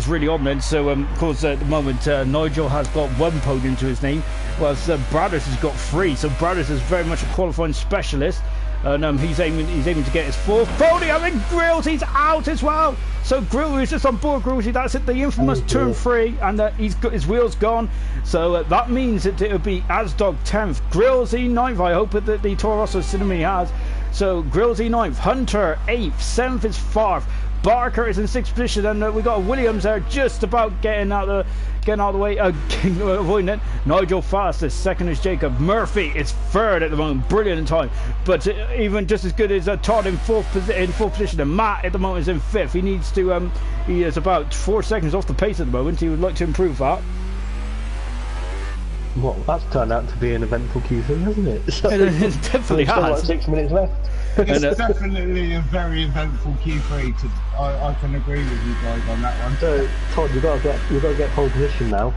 really on then. So of course at the moment Nigel has got 1 podium to his name, whilst Bradders has got 3. So Bradders is very much a qualifying specialist. And he's aiming to get his 4th podium. And Grills, he's out as well. So Grills is just on board. Grills, that's it, the infamous turn 3, and he's got his wheels gone. So that means that it'll be Asdog 10th, Grills 9th. I hope that the Toro Rosso Cinema has. So Grills 9th, Hunter 8th, 7th is Farf. Barker is in 6th position, and we got Williams there just about getting out of the way, avoiding it. Nigel fastest, 2nd is Jacob. Murphy is 3rd at the moment, brilliant in time, but even just as good as Todd in 4th position, and Matt at the moment is in 5th. He needs to, he is about 4 seconds off the pace at the moment. He would like to improve that. Well, that's turned out to be an eventful Q3, hasn't it? So, it definitely has. Like 6 minutes left. It's definitely a very eventful Q3. I can agree with you guys on that one. So, Todd, you've got to get pole position now.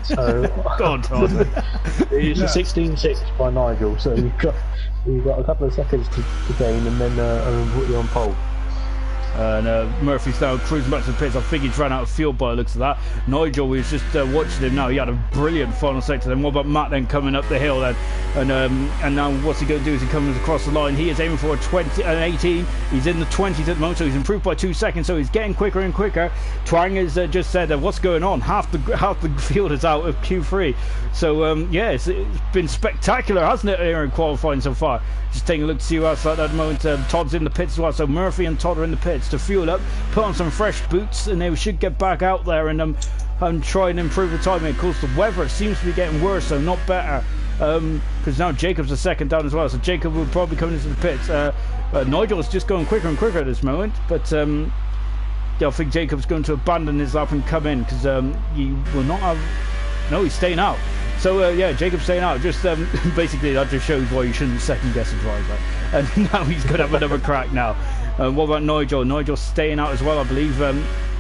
So, go on, Todd. It's a 16.6 by Nigel. So you've got a couple of seconds to gain, and then put you on pole. And Murphy's now cruising back to the pits. I think he's ran out of fuel by the looks of that. Nigel was just watching him now. He had a brilliant final sector. Then what about Matt then coming up the hill then? And now what's he going to do as he comes across the line? He is aiming for an 18. He's in the 20s at the moment, so he's improved by 2 seconds. So he's getting quicker and quicker. Twang has just said, what's going on? Half the field is out of Q3. So yeah, it's been spectacular, hasn't it, here in qualifying so far? Just taking a look to see who else at that moment. Todd's in the pits as well, so Murphy and Todd are in the pits to fuel up, put on some fresh boots, and they should get back out there and try and improve the timing. Of course, the weather seems to be getting worse, so not better, because now Jacob's a second down as well, so Jacob will probably come into the pits. Nigel's just going quicker and quicker at this moment, but yeah, I think Jacob's going to abandon his lap and come in, because he will not have... No, he's staying out. So yeah, Jacob's staying out. Just basically that just shows why you shouldn't second guess a driver. And now he's going to have another crack now. What about Nigel? Nigel's staying out as well, I believe.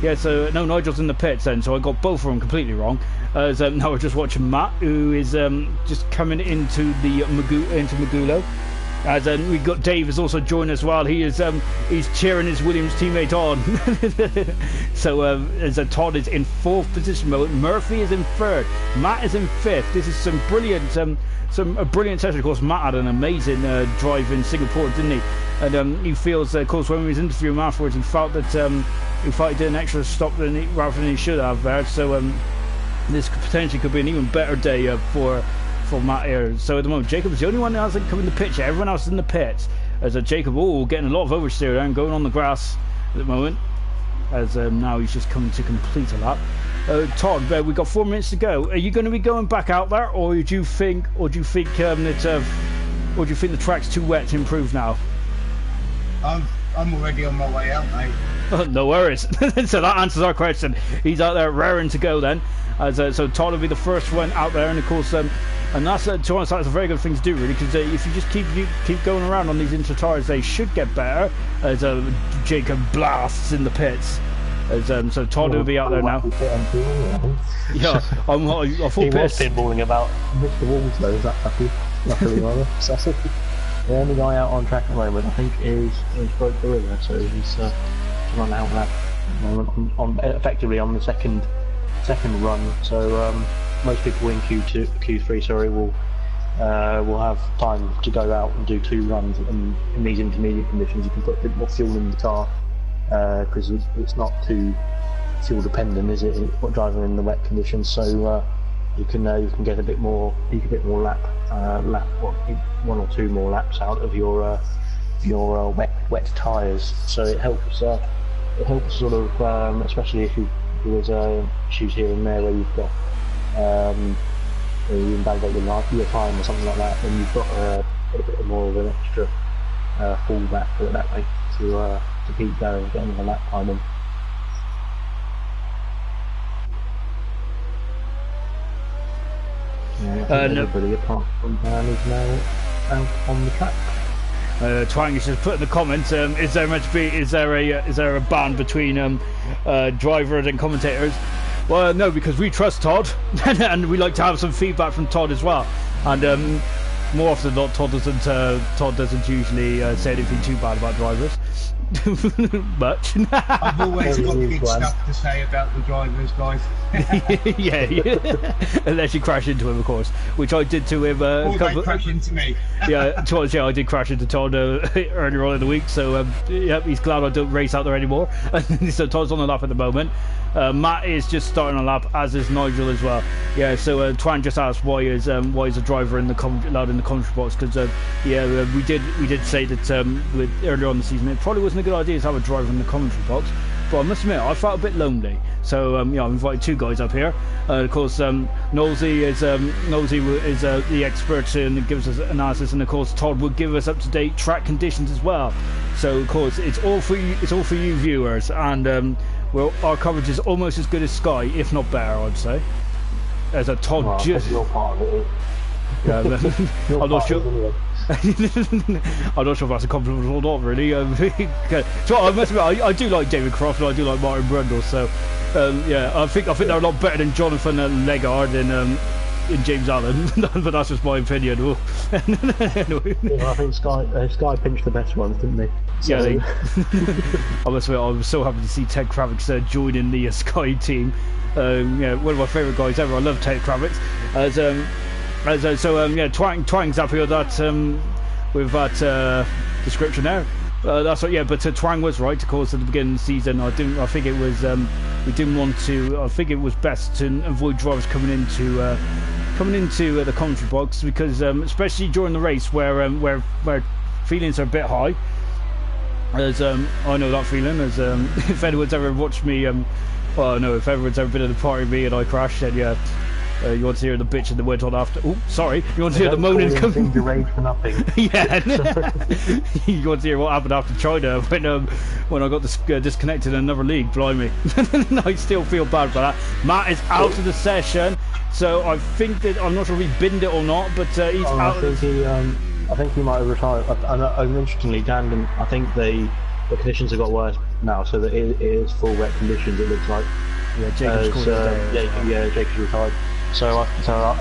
Yeah, so no, Nigel's in the pits then. So I got both of them completely wrong. So now we're just watching Matt, who is just coming into the Magulo. As we got Dave has also joined as well. He is he's cheering his Williams teammate on. So as Todd is in 4th position, Murphy is in 3rd, Matt is in 5th. This is some brilliant a brilliant session. Of course, Matt had an amazing drive in Singapore, didn't he? And he feels, of course, when we was interviewing him afterwards, he felt that he did an extra stop rather than he should have there. So this potentially could be an even better day for Matt here. So at the moment, Jacob's the only one that hasn't come in the pits yet. Everyone else is in the pits. As Jacob, getting a lot of oversteer there and going on the grass at the moment. As now he's just coming to complete a lap. Todd, we've got 4 minutes to go. Are you going to be going back out there, or do you think the track's too wet to improve now? I'm already on my way out, mate. No worries. So that answers our question. He's out there raring to go then. So Todd will be the first one out there, and of course, and that's to be honest, that's a very good thing to do, really, because if you just keep going around on these inter tires, they should get better. As Jacob blasts in the pits. As so Todd will be out there now. Yeah, I'm full pissed. He was pinballing about Mr. Walls though. Is that luckily rather? The only guy out on track at the moment, I think, is Broke the River, so he's run out that effectively on the second run. So most people in Q3, will have time to go out and do 2 runs in these intermediate conditions. You can put a bit more fuel in the car because it's not too fuel dependent, is it? Driving in the wet conditions, so you can get a bit more lap, 1 or 2 more laps out of your wet tyres. So it helps sort of, especially if there's issues here and there where you've got you invalidate your time or something like that, then you've got a bit more of an extra fallback, put it that way, to keep going, getting the lap time in. Everybody apart from Dan is now out on the track. Twang has just put in the comments, is there a ban between drivers and commentators? Well, no, because we trust Todd and we like to have some feedback from Todd as well, and more often than not Todd doesn't usually say anything too bad about drivers. Much. I've always got good stuff to say about the drivers, guys. yeah, unless you crash into him, of course, which I did to him. Or they crash into me. Yeah, I did crash into Todd earlier on in the week, so yeah, he's glad I don't race out there anymore. So Todd's on the lap at the moment. Matt is just starting a lap, as is Nigel as well. Yeah, so Twan just asked why is a driver in the allowed in the commentary box, because we did say that earlier on in the season it probably wasn't a good idea to have a driver in the commentary box, but I must admit I felt a bit lonely. So I've invited 2 guys up here. Of course, Nosey is the expert and gives us analysis, and of course Todd will give us up-to-date track conditions as well. So of course it's all for you viewers, and well, our coverage is almost as good as Sky, if not better, I'd say. As a Todd, well, just your part of it. Yeah, I'm not sure. I'm not sure if that's a compliment or not, really. So I must admit, I do like David Croft and I do like Martin Brundle. So yeah, I think they're a lot better than Jonathan Legard in James Allen, but that's just my opinion. Anyway. Yeah, I think Sky pinched the best ones, didn't they? So... Yeah, I must admit, I was so happy to see Ted Kravitz joining the Sky team. Yeah, one of my favourite guys ever. I love Ted Kravitz. Twang's happy with that description there. That's what, yeah. But Twang was right, of course, at the beginning of the season. I think it was we didn't want to. I think it was best to avoid drivers coming into the commentary box because, especially during the race where feelings are a bit high. As I know that feeling. As if anyone's ever watched me, well, no, if everyone's ever been at a party with me and I crashed, then yeah. You want to hear the bitch and the went on after. Oh, sorry. You want to hear the moaning coming? Rage for nothing. Yeah. You want to hear what happened after China when I got disconnected in another league? Blimey. I still feel bad for that. Matt is out of the session, so I think that I'm not sure if he binned it or not, but he's out. I think he might have retired. Interestingly, Dandon, I think the conditions have got worse now, so that it is full wet conditions. It looks like. Yeah, Jacob's Jacob's retired. So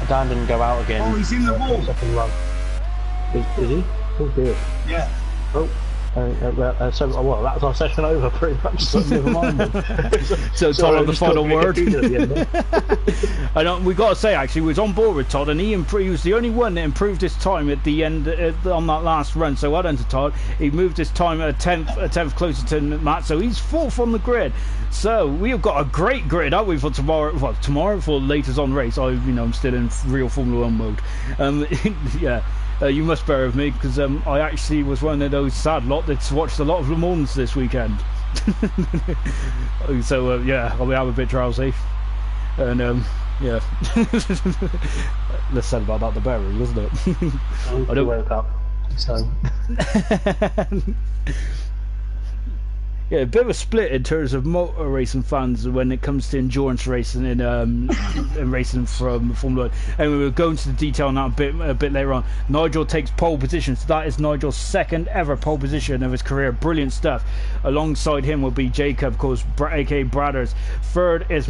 Dan didn't go out again. Oh, he's in the wall. Second run. Is he? Oh dear. Yeah. Oh. Well, that's our session over pretty much. So never mind. So Todd on the final word. And we got to say, actually, we was on board with Todd, and he was the only one that improved his time at the end on that last run. So well done to Todd. He moved his time a tenth closer to Matt. So he's fourth on the grid. So we have got a great grid, haven't we, for tomorrow? Well, tomorrow for latest on race. I'm still in real Formula 1 mode. Yeah. You must bear with me because I actually was one of those sad lot that's watched a lot of Le Mans this weekend. So yeah, I'll be a bit drowsy, and yeah. Less said about that the better, wasn't it? I don't wake up. So. Yeah, a bit of a split in terms of motor racing fans when it comes to endurance racing and racing from Formula 1. And we'll go into the detail on that a bit later on. Nigel takes pole position, so that is Nigel's second ever pole position of his career. Brilliant stuff. Alongside him will be Jacob, of course, aka Bradders. Third is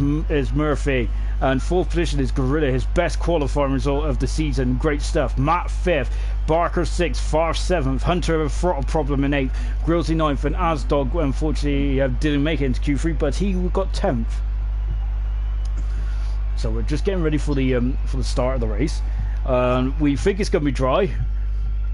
Murphy. And fourth position is Gorilla, his best qualifying result of the season. Great stuff. Matt fifth, Barker sixth, Farf seventh, Hunter a throttle problem in eighth, Grillsy ninth, and Asdog unfortunately didn't make it into Q3, but he got 10th. So we're just getting ready for the start of the race. We think it's going to be dry.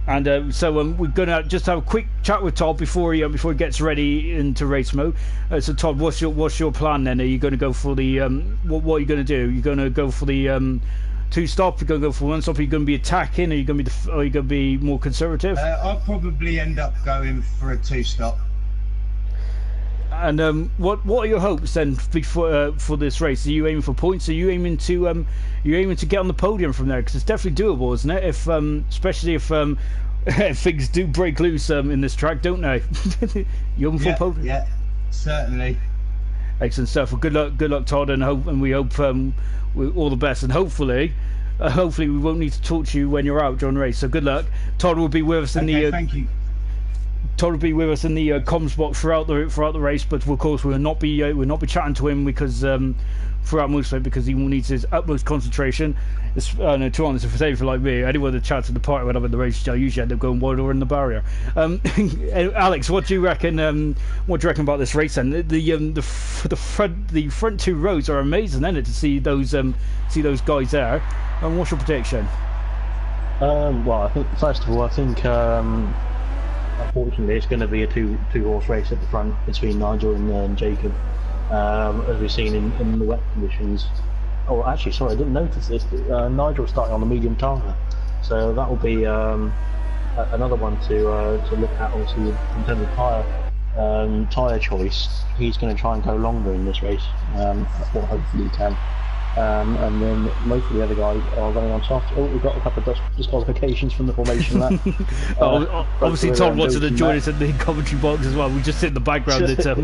And so we're going to just have a quick chat with Todd before he gets ready into race mode. So Todd, what's your plan then? Are you going to go for the what are you going to do? You're going to go for the two stop? You're going to go for one stop? Are you going to be attacking? Are you going to be more conservative? I'll probably end up going for a two stop. And what are your hopes then for this race? Are you aiming for points? Are you aiming to get on the podium from there? Because it's definitely doable, isn't it? If especially if things do break loose in this track, don't they? You aiming for podium? Yeah, certainly. Excellent stuff. Well, good luck, Todd, and we hope all the best. And hopefully we won't need to talk to you when you're out during the race. So good luck. Todd will be with us in the. Thank you. Todd will be with us in the comms box throughout the race, but of course we'll not be chatting to him because throughout most of it, because he needs his utmost concentration. To be honest, if it's anything like me, anyone that chats at the party when I'm in the race, I usually end up going wide or in the barrier. Alex, what do you reckon? What do you reckon about this race? And the front two rows are amazing, isn't it? To see those guys there. And what's your prediction? Well, I think first of all, unfortunately, it's going to be a two-horse race at the front between Nigel and Jacob, as we've seen in the wet conditions. Oh, actually, sorry, I didn't notice this. Nigel's starting on the medium tyre, so that will be another one to look at. Obviously, in terms of tyre choice, he's going to try and go longer in this race. Well, hopefully he can. And then most of the other guys are running on soft. Oh, we've got a couple of disqualifications from the formation there. Obviously Todd wanted to join us in the commentary box as well. We just sit in the background that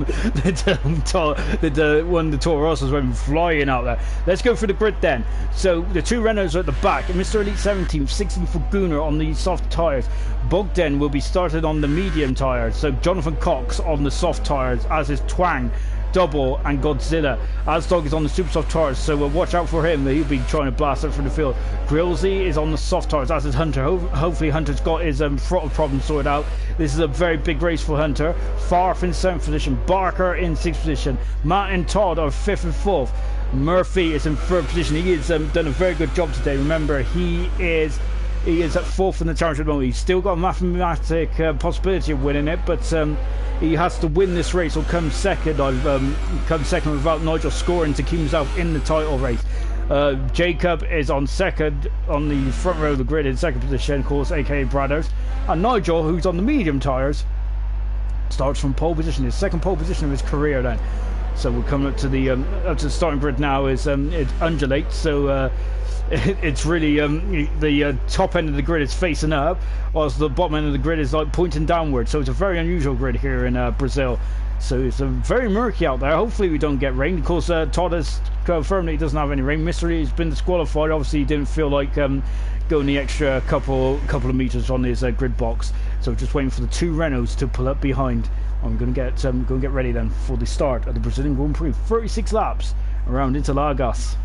one of the Toro Rossos went flying out there. Let's go through the grid then. So the two Renaults are at the back. Mr. Elite 17th, 16th for Gunnar on the soft tyres. Bogdan will be started on the medium tyres. So Jonathan Cox on the soft tyres, as is Twang. Double, and Godzilla. Asdog is on the super soft tires, so watch out for him. He'll be trying to blast it from the field. Grillsy is on the soft tires, as is Hunter. Hopefully Hunter's got his throttle problem sorted out. This is a very big race for Hunter. Farf in 7th position, Barker in 6th position, Matt and Todd are 5th and 4th. Murphy is in 3rd position. He has done a very good job today. Remember, he is at 4th in the challenge at the moment. He's still got a mathematic possibility of winning it, but he has to win this race or come second. Come second without Nigel scoring to keep himself in the title race. Jacob is on second on the front row of the grid in 2nd position, of course, aka Bradders. And Nigel, who's on the medium tyres, starts from pole position, his 2nd pole position of his career then. So we're coming up to the starting grid now. It undulates, so it's really the top end of the grid is facing up, whilst the bottom end of the grid is like pointing downward. So it's a very unusual grid here in Brazil. So it's very murky out there. Hopefully we don't get rain. Of course, Todd has confirmed that he doesn't have any rain. Mystery has been disqualified. Obviously, he didn't feel like going the extra couple of meters on his grid box. So just waiting for the 2 Renaults to pull up behind. I'm going to get ready then for the start of the Brazilian Grand Prix. 36 laps around Interlagos.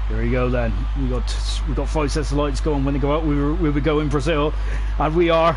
There we go then. We got 5 sets of lights going. When they go out, we will go in Brazil, and we are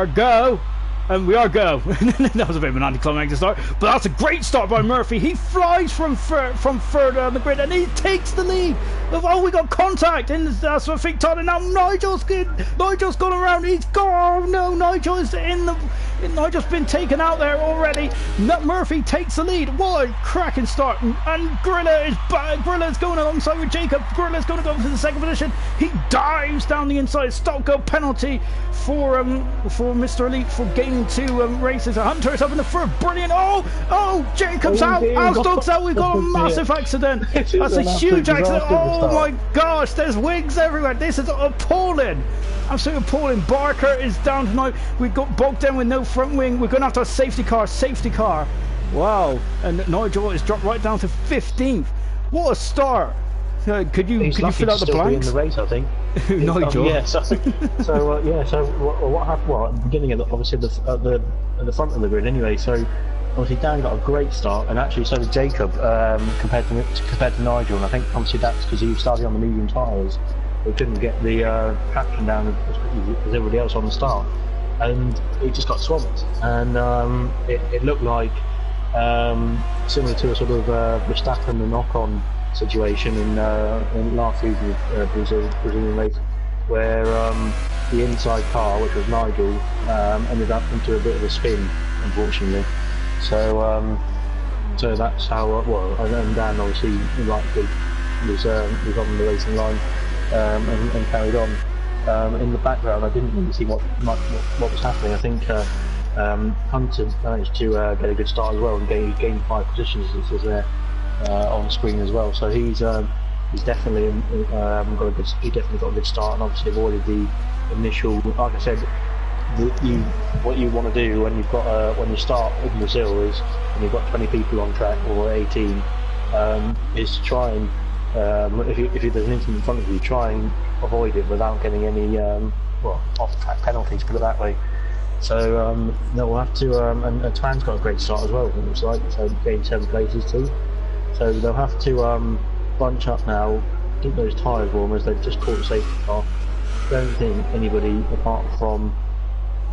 go. And we are go. That was a bit of an anticlimactic start, but that's a great start by Murphy. He flies from further on the grid and he takes the lead. Oh, we got contact, and that's what I think. Todd, and now Nigel's gone around. He's gone. Oh, no, Nigel's Nigel's been taken out there already. Murphy takes the lead. What a cracking start! And Gorilla's going alongside with Jacob. Gorilla's going to go to the 2nd position. He dives down the inside. Stop go penalty for Mr. Elite for gaining 2 races. Hunter is up in the 3rd. Brilliant. Oh, Jacob's out. Asdog's out. We've got a massive accident. That's a huge accident. Oh my gosh, there's wigs everywhere. This is appalling. Absolutely appalling. Barker is down tonight. We've got bogged down with no front wing. We're going to have to have a safety car. Wow. And Nigel is dropped right down to 15th. What a start. Could you fill out the blanks? In the race, I think. Nigel. Yeah. So what happened? Well, at the beginning of obviously at the front of the grid anyway. So obviously Dan got a great start, and actually so did Jacob compared to Nigel. And I think obviously that's because he was starting on the medium tyres. We couldn't get the traction down as quickly as everybody else on the start, and it just got swamped. And it looked like similar to a sort of Verstappen and knock-on situation in last season's Brazilian race, where the inside car, which was Nigel, ended up into a bit of a spin, unfortunately. So that's how. And Dan obviously rightly was on the racing line. And carried on. In the background, I didn't really see what was happening. I think Hunter managed to get a good start as well and gained 5 positions, as is there on screen as well. So he's definitely got a good start, and obviously avoided the initial. Like I said, what you want to do when you've got when you start in Brazil is when you've got 20 people on track or 18, is to try and if there's an incident in front of you, try and avoid it without getting any off-track penalties, put it that way. So we'll have to, and Twan's got a great start as well, it looks like, so gained 7 places too. So they'll have to bunch up now, get those tyres warmers. They've just caught the safety car. Don't think anybody apart from,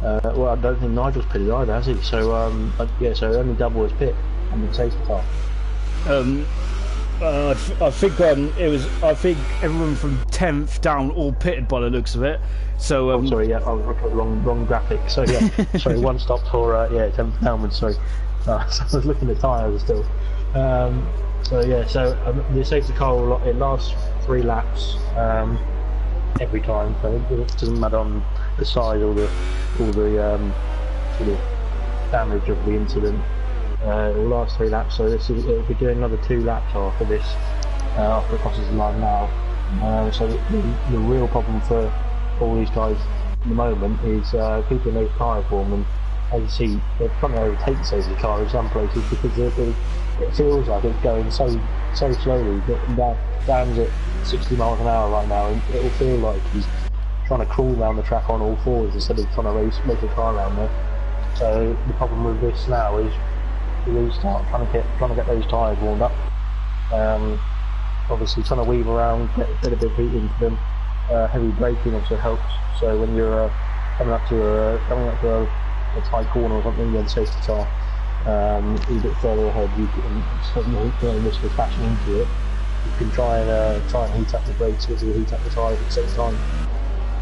I don't think Nigel's pitted either, has he? So so only Double was pit on the safety car. I think I think everyone from 10th down all pitted by the looks of it. So I was looking at the wrong graphic. So sorry, one stop for 10th downwards. Sorry, so I was looking at tyres still. The safety car it lasts 3 laps every time. So it doesn't matter on the size or the sort of damage of the incident. It will last 3 laps, so it'll be doing another 2 laps after this, after it crosses the line now. So the real problem for all these guys at the moment is keeping those tyres warm, and as you see, they're trying to overtake the safety car in some places because it feels like it's going so slowly. Dan's at 60 miles an hour right now, and it will feel like he's trying to crawl around the track on all fours instead of trying to race a car around there. So the problem with this now is you really start trying to get those tyres warmed up. Obviously trying to weave around, get a bit of heat into them. Heavy braking also helps. So when you're coming up to a tight corner or something, you have the safety car a bit further ahead. You can certainly risk of crashing into it. You can try and heat up the brakes as you heat up the tyres at the same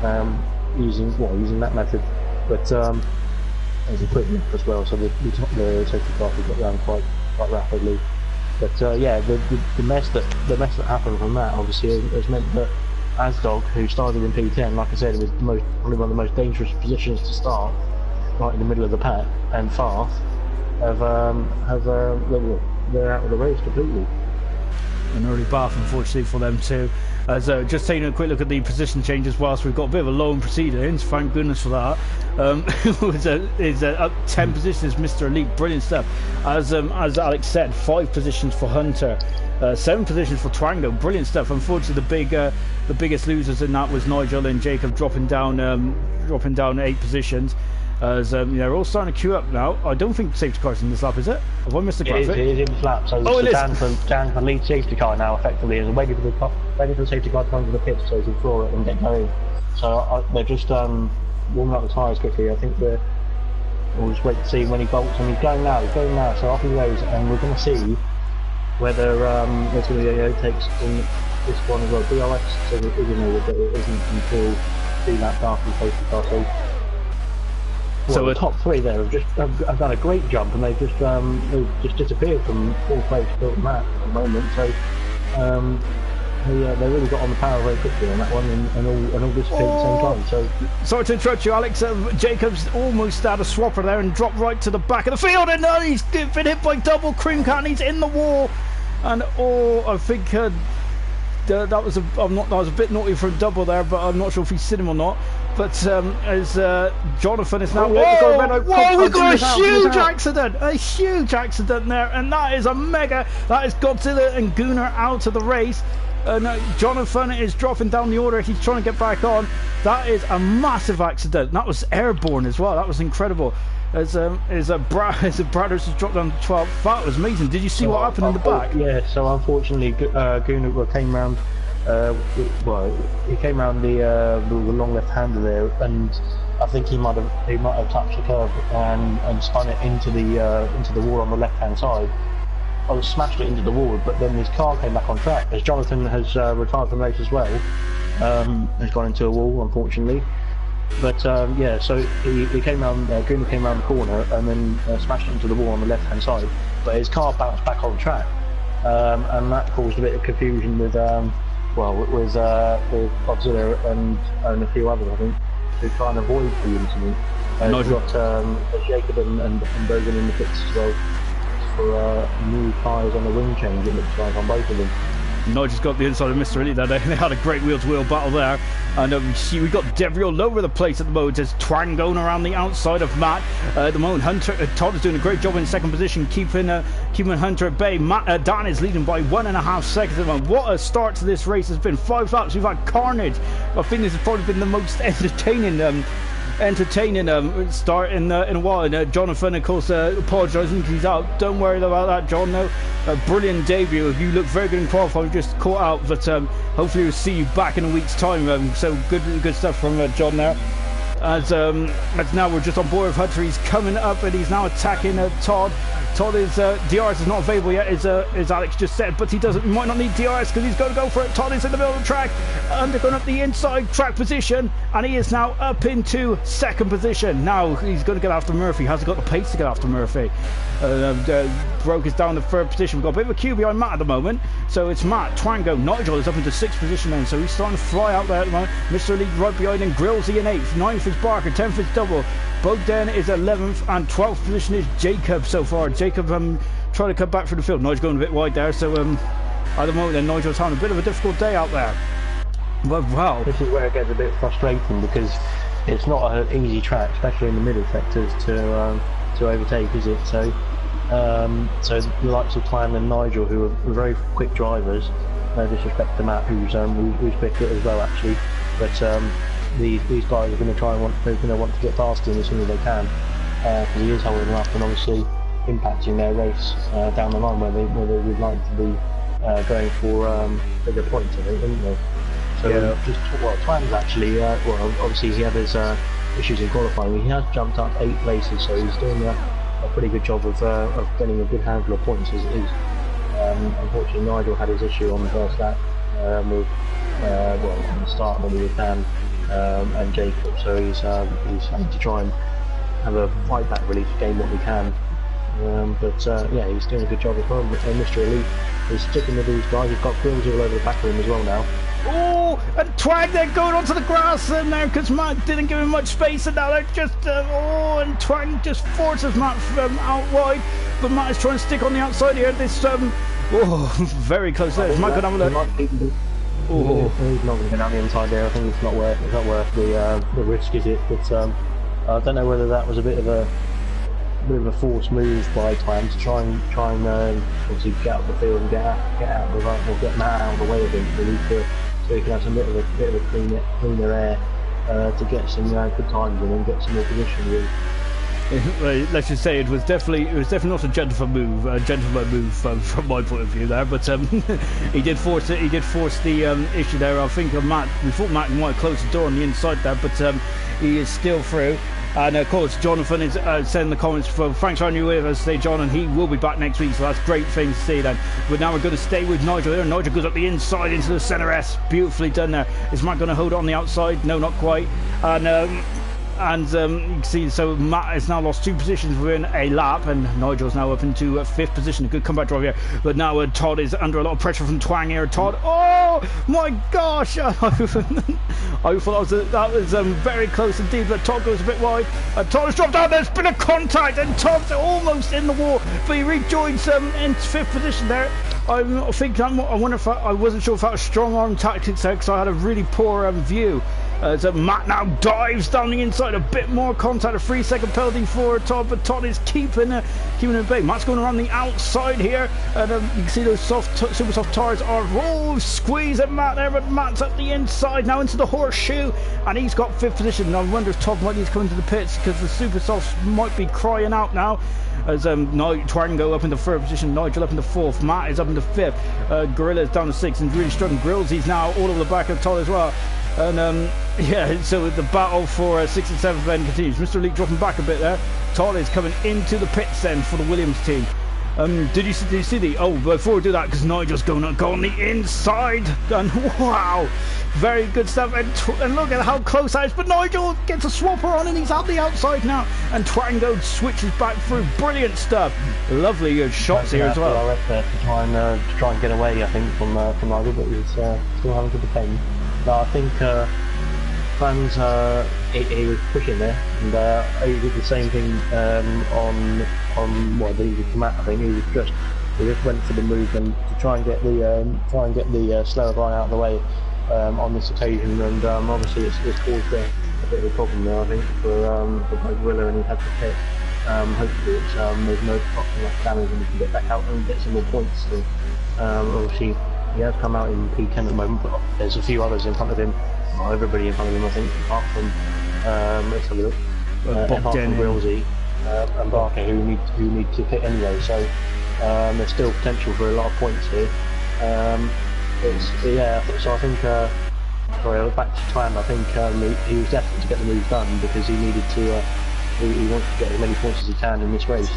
time, using that method. But there's a quick lap as well, so the safety car can get around quite rapidly. But yeah, the mess that happened from that obviously has meant that Asdog, who started in P10, like I said, it was probably one of the most dangerous positions to start, right in the middle of the pack, and Farth they're out of the race completely. An early bath, unfortunately, for them too. As just taking a quick look at the position changes, whilst we've got a bit of a low in proceedings, thank goodness for that. Is up 10 positions, Mr. Elite, brilliant stuff. As Alex said, 5 positions for Hunter, 7 positions for Twango, brilliant stuff. Unfortunately, the biggest losers in that was Nigel and Jacob dropping down 8 positions. As they're all starting to queue up now. I don't think safety car's in this lap, is it? Have I missed the graphic? It is in this lap. So Dan can lead safety car now effectively, and waiting for the safety car to come to the pits so he can floor it and get going. So they're just warming up the tyres quickly. I think we'll just wait to see when he bolts, and he's going now. So off he goes, and we're going to see whether there's going to be any overtakes in this one as well. BRX says it isn't until 3 laps after the safety car. So the top 3 there have done a great jump, and they've just disappeared from 4th place to the map at the moment. So they really got on the power very quickly on that one, and all disappeared at the same time. So sorry to interrupt you, Alex. Jacobs almost had a swapper there and dropped right to the back of the field, and he's been hit by double cream cat, and he's in the wall. And I think that was a bit naughty for a double there, but I'm not sure if he's seen him or not. But as Jonathan is now... Whoa, we've got a huge accident there, and that is a mega... That is Godzilla and Gunnar out of the race. And Jonathan is dropping down the order. He's trying to get back on. That is a massive accident. That was airborne as well. That was incredible. As Brothers has dropped down to 12th. That was amazing. Did you see what happened in the back? Yeah, so unfortunately Gunnar came round... he came round the long left-hander there, and I think he might have touched the curb and spun it into the wall on the left-hand side. I smashed it into the wall, but then his car came back on track. As Jonathan has retired from the race as well, has gone into a wall, unfortunately. But yeah, so he came round. Gunnar came round the corner and then smashed it into the wall on the left-hand side. But his car bounced back on track, and that caused a bit of confusion with Godzilla and a few others, I think, to try and avoid the incident. We've got Jacob and Bogan in the pits as well for new tyres on the wing change, it looks like, on both of them. Nigel's got the inside of Mr. Elite there. They had a great wheel-to-wheel battle there. And we got debris all over the place at the moment. There's Twang going around the outside of Matt. At the moment, Todd is doing a great job in second position, keeping Hunter at bay. Dan is leading by 1.5 seconds at the moment. What a start to this race has been. 5 laps, we've had carnage. I think this has probably been the most entertaining start in a while. And Jonathan, of course, apologising because he's out. Don't worry about that, John. No, a brilliant debut. You look very good in qualifying. Just caught out, but hopefully we'll see you back in a week's time. So good stuff from John there. As now we're just on board with Hunter. He's coming up and he's now attacking Todd. Todd is DRS is not available yet, as Alex just said, but he might not need DRS because he's going to go for it. Todd is in the middle of the track, going up the inside track position, and he is now up into second position. Now he's going to get after Murphy. Has he got the pace to get after Murphy? Broke is down the third position. We've got a bit of a queue behind Matt at the moment, so it's Matt, Twango, Nigel is up into sixth position then, so he's starting to fly out there at the moment. Mr. Elite right behind him, Grillsy in 8th, 9th is Barker, 10th is Double, Bogdan is 11th, and 12th position is Jacob so far. Jacob trying to come back through the field. Nigel's going a bit wide there, so at the moment then Nigel's having a bit of a difficult day out there. But wow, this is where it gets a bit frustrating because it's not an easy track, especially in the middle sectors, to overtake, is it? So the likes of Twan and Nigel, who are very quick drivers, no disrespect to Matt, who's quick as well actually, but these guys are going to want to get past him as soon as they can, because he is holding them up and obviously impacting their race down the line where they would like to be going for bigger points, I think, wouldn't they? So Twan's actually, obviously he had his issues in qualifying. He has jumped up 8 places, so he's doing a pretty good job of getting a good handful of points as it is. Unfortunately, Nigel had his issue on the first lap with on the start when he was Dan and Jacob, so he's having to try and have a fight back really to gain what he can. Yeah, he's doing a good job as well. Mr. Elite is sticking with these guys. He's got grills all over the back of him as well now. Oh, and Twag there going onto the grass in there because Matt didn't give him much space, and now they're just and Twag just forces Matt out wide, but Matt is trying to stick on the outside here. This very close there. Is Matt going to have a look? He's not going to get out the inside there. I think it's not worth the risk, is it? But I don't know whether that was a bit of a forced move by Twang to try and obviously get out of the field and get out of the right, or get Matt out of the way of him, really, so he can have some bit of a cleaner air to get some good times in and get some more position really. Let's just say it was definitely not a gentleman move from my point of view there, but he did force it. He did force the issue there. I think Matt. We thought Matt might close the door on the inside there, but he is still through. And of course, Jonathan is sending the comments for thanks for having you with us today, John, and he will be back next week, so that's a great thing to see then. But now we're going to stay with Nigel here. Nigel goes up the inside into the centre S. Beautifully done there. Is Matt going to hold it on the outside? No, not quite. And you can see, so Matt has now lost 2 positions within a lap, and Nigel's now up into 5th position. A good comeback drive here, but now Todd is under a lot of pressure from Twang here. Todd, oh my gosh! I thought that was very close indeed, but Todd goes a bit wide. Todd has dropped out. There's been a contact, and Todd's almost in the wall, but he rejoins in 5th position there. I wonder if I wasn't sure if that was strong arm tactics there, because I had a really poor view. So Matt now dives down the inside, a bit more contact, a 3-second penalty for Todd, but Todd is keeping it at bay. Matt's going around the outside here, and you can see those super soft tires are squeeze at Matt there, but Matt's up the inside now into the horseshoe, and he's got 5th position. I wonder if Todd might need to come into the pits because the super softs might be crying out now. As Twang go up in the 3rd position, Nigel up in the 4th, Matt is up in the 5th, Gorilla is down to 6th, and really struggling. Grills, he's now all over the back of Todd as well. And yeah, so the battle for 6th and 7th then continues. Mr. Elite dropping back a bit there. Todd is coming into the pits then for the Williams team. Did you see the... Oh, before we do that, because Nigel's going to go on the inside. And wow, very good stuff. And look at how close that is. But Nigel gets a swapper on and he's out the outside now. And Twango switches back through. Brilliant stuff. Lovely shots here as well. To try and get away, I think, from Nigel, but he's still having to defend. No, I think fans he was pushing there, and he did the same thing on what he come out. I think he just went for the movement to try and get the slower guy out of the way on this occasion, and obviously it's caused a bit of a problem there, I think, for both Willer, and he had to pit. Hopefully there's no enough damage and we can get back out and get some more points. So, obviously he has come out in P10 at the moment, but there's a few others in front of him. Not everybody in front of him, I think, apart from let's have a look. Apart from Wilsey and Barker, who need to pit anyway. So there's still potential for a lot of points here. So I think. Sorry, back to Twan. I think he was desperate to get the move done because he needed to. He wants to get as many points as he can in this race.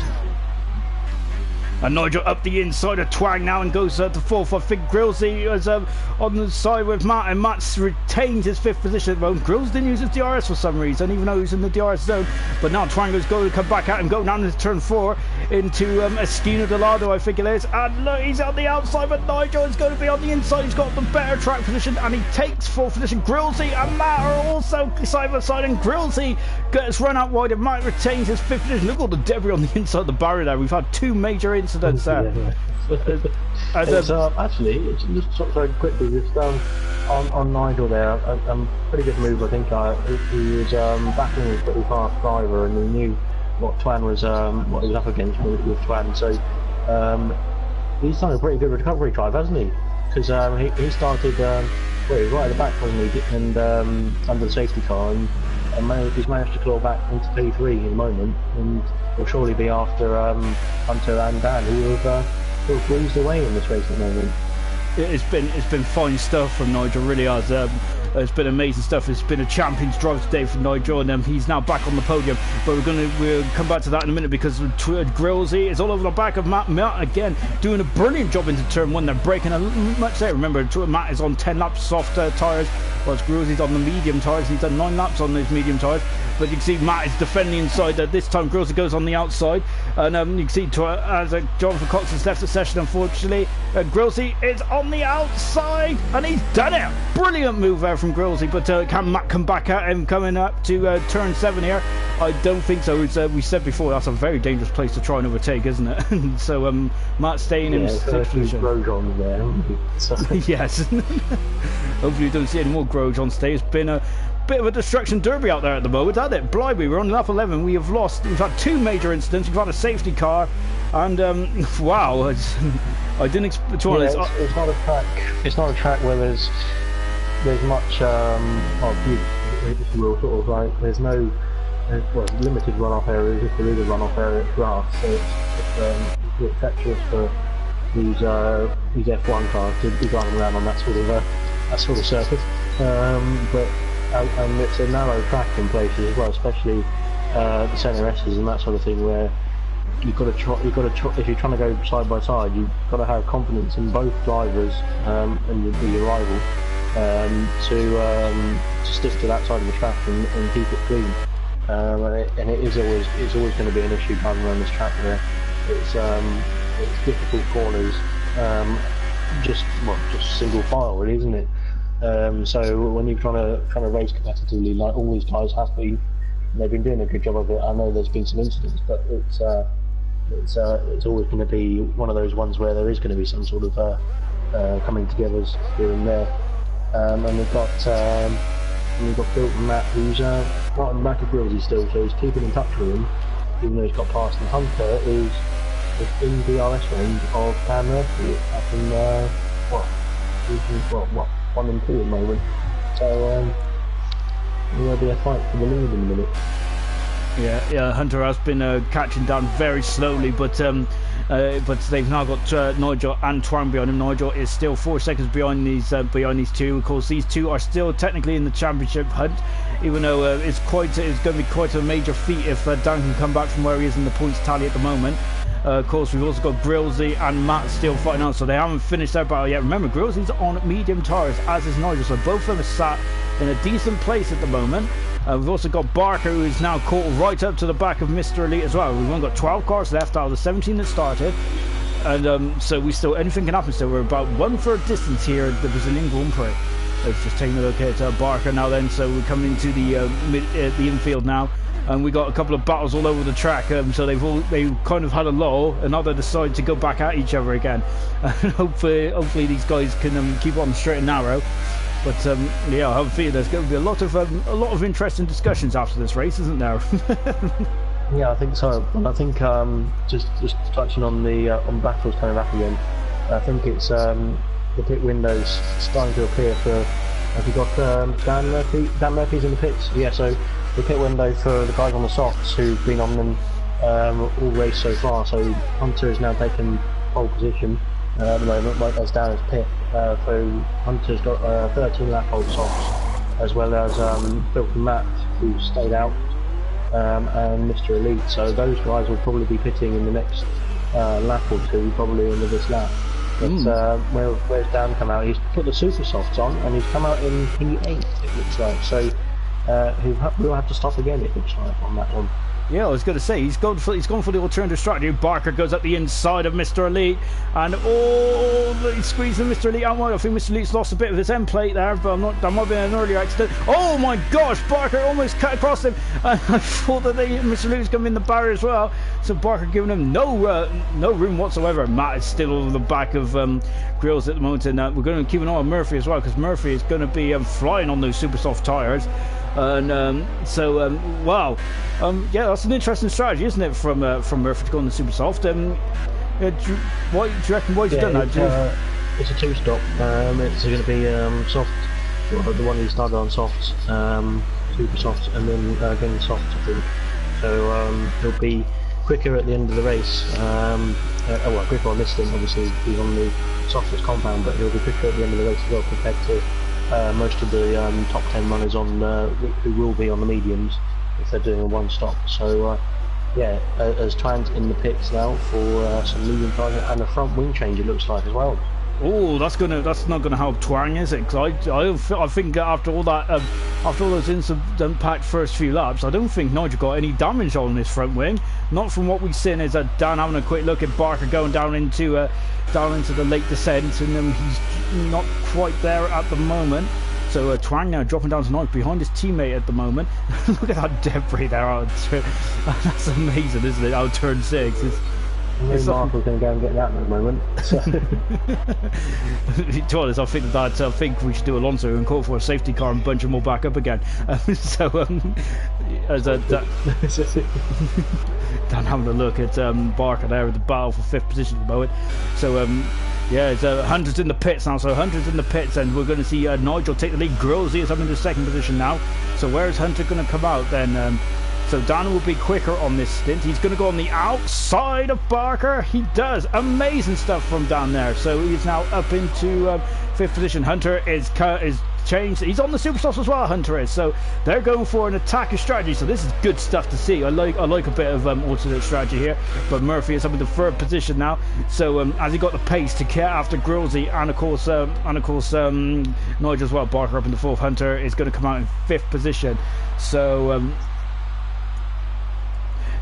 And Nigel up the inside of Twang now and goes to 4th. I think Grillsy is on the side with Matt, and Matt retains his 5th position at the moment. Grills didn't use his DRS for some reason, even though he's in the DRS zone. But now Twang is going to come back out and go down into turn 4 into Esquina Delado, I think it is. And look, he's on the outside, but Nigel is going to be on the inside. He's got the better track position, and he takes 4th position. Grillsy and Matt are also side by side, and Grillsy gets run out wide, and Matt retains his 5th position. Look at all the debris on the inside of the barrier there. We've had 2 major incidents there. Actually, just very quickly, just on Nigel there, a pretty good move. I think he was backing a pretty fast driver, and he knew what Twan was, what he was up against with Twan. So he's done a pretty good recovery drive, hasn't he? Because he started well, he was right at the back, wasn't he? And under the safety car, and he's managed to claw back into P3 in the moment, and will surely be after Hunter and Dan, who have breezed away in this race at the moment. It's been fine stuff from Nigel, really has. It's been amazing stuff. It's been a champion's drive today for Nigel, and he's now back on the podium. But we'll come back to that in a minute, because Grillsy is all over the back of Matt. Matt again doing a brilliant job into turn one. They're breaking a much there. Remember, Matt is on 10 laps soft tyres, whilst Grillsy's on the medium tyres. He's done 9 laps on those medium tyres. But you can see Matt is defending inside. This time Grillsy goes on the outside, and you can see as Jonathan Cox has left the session, unfortunately. Grillsy is on the outside, and he's done it. Brilliant move there from Grillsy, but can Matt come back at him coming up to turn 7 here? I don't think so. As we said before, that's a very dangerous place to try and overtake, isn't it? So Matt's staying in sixth position. Grosjean there, so. Yes. Hopefully we don't see any more Grosjean today. It's been a bit of a destruction derby out there at the moment, hasn't it? Blimey, we're on lap 11. We have lost. We've had 2 major incidents. We've had a safety car, and wow, I didn't expect. It's not a track. It's not a track where there's much if you will, sort of like there's no limited runoff areas. If there is a runoff area, it's grass, so it's a bit treacherous for these F1 cars to be driving around on that sort of surface. But and it's a narrow track in places as well, especially the centre S's and that sort of thing, where you've got to try, if you're trying to go side by side, you've got to have confidence in both drivers and your rival to stick to that side of the track and keep it clean. And it's always going to be an issue driving around this track where it's difficult corners, just single file, really, isn't it? So when you're trying to race competitively, like all these guys have been, they've been doing a good job of it. I know there's been some incidents, but it's always going to be one of those ones where there is going to be some sort of coming together here and there. And we've got Bill and Matt, who's right on the back of Grillsy still, so he's keeping in touch with him, even though he's got past. And Hunter is in DRS range of Dan Murphy up in what 1 and 2 at the moment. So there'll be a fight for the lead in a minute. Yeah, Hunter has been catching down very slowly, but they've now got Nigel and Twan behind him. Nigel is still 4 seconds behind these two. Of course, these two are still technically in the championship hunt, even though it's going to be quite a major feat if Dan can come back from where he is in the points tally at the moment. Of course, we've also got Grillsy and Matt still fighting on, so they haven't finished their battle yet. Remember, Grillsy's on medium tyres, as is Nigel, so both of them are sat in a decent place at the moment. We've also got Barker, who is now caught right up to the back of Mr. Elite as well. We've only got 12 cars left out of the 17 that started, and so anything can happen still. We're about 1/3 distance here at the Brazilian Grand Prix. Let's just take a look at Barker now then. So we're coming into the infield now, and we got a couple of battles all over the track. So they've kind of had a lull, and now they decide to go back at each other again. And hopefully these guys can keep on straight and narrow. But yeah, I have a feeling there's going to be a lot of interesting discussions after this race, isn't there? Yeah, I think so. And I think just touching on the battles coming back again, I think it's the pit windows starting to appear for. Have you got Dan Murphy? Dan Murphy's in the pits. Yeah, so the pit window for the guys on the softs who've been on them all race so far. So Hunter has now taken pole position at the moment, right as down as pit. So Hunter's got 13 lap hold softs, as well as Bill and Matt, who stayed out, and Mr. Elite. So those guys will probably be pitting in the next lap or two, probably into this lap. But where's Dan come out? He's put the super softs on, and he's come out in P8, it looks like. So we'll have to stop again, it looks like, on that one. Yeah, I was going to say, he's gone for the alternative strategy. Barker goes up the inside of Mr. Elite, and he's squeezing Mr. Elite out. I think Mr. Elite's lost a bit of his end plate there, but that might be an earlier accident. Oh my gosh, Barker almost cut across him, and I thought that Mr. Elite was coming in the barrier as well. So Barker giving him no room whatsoever. Matt is still over the back of Grills at the moment, and we're going to keep an eye on Murphy as well, because Murphy is going to be flying on those super soft tyres. And wow, yeah, that's an interesting strategy, isn't it, from Murphy to go on the super soft? Do you reckon why he's done that? It's a two-stop. It's going to be soft well, the one who started on softs, super softs, and then going softs, I think. So he'll be quicker at the end of the race. Well, quicker on this stint, obviously he's on the softest compound, but he'll be quicker at the end of the race as well compared to most of the top 10 runners on who will be on the mediums if they're doing a one stop. So yeah, as Tran's in the pits now for some medium tires and a front wing change, it looks like as well. Oh, that's not gonna help Twang, is it? Because I think after all that, after all those incident-packed first few laps, I don't think Nigel got any damage on his front wing. Not from what we've seen. Is Dan having a quick look at Barker going down into the late descent, and he's not quite there at the moment. So Twang now dropping down to Nigel behind his teammate at the moment. Look at that debris there. That's amazing, isn't it? Out of turn 6. Mark was going to go and get that at the moment. So. To be honest, I think we should do Alonso and call for a safety car and bunch them all back up again. As Dan having a look at Barker there with the battle for 5th position at the moment. So yeah, it's Hunter's in the pits now. So Hunter's in the pits, and we're going to see Nigel take the lead. Grosey is up in the 2nd position now. So where is Hunter going to come out then? So Dan will be quicker on this stint. He's going to go on the outside of Barker. He does. Amazing stuff from Dan there. So he's now up into 5th position. Hunter is changed. He's on the super softs as well, Hunter is. So they're going for an attacking strategy. So this is good stuff to see. I like a bit of alternate strategy here. But Murphy is up in the 3rd position now. So as he got the pace to get after Grosey and of course Nigel as well. Barker up in the 4th. Hunter is going to come out in 5th position. So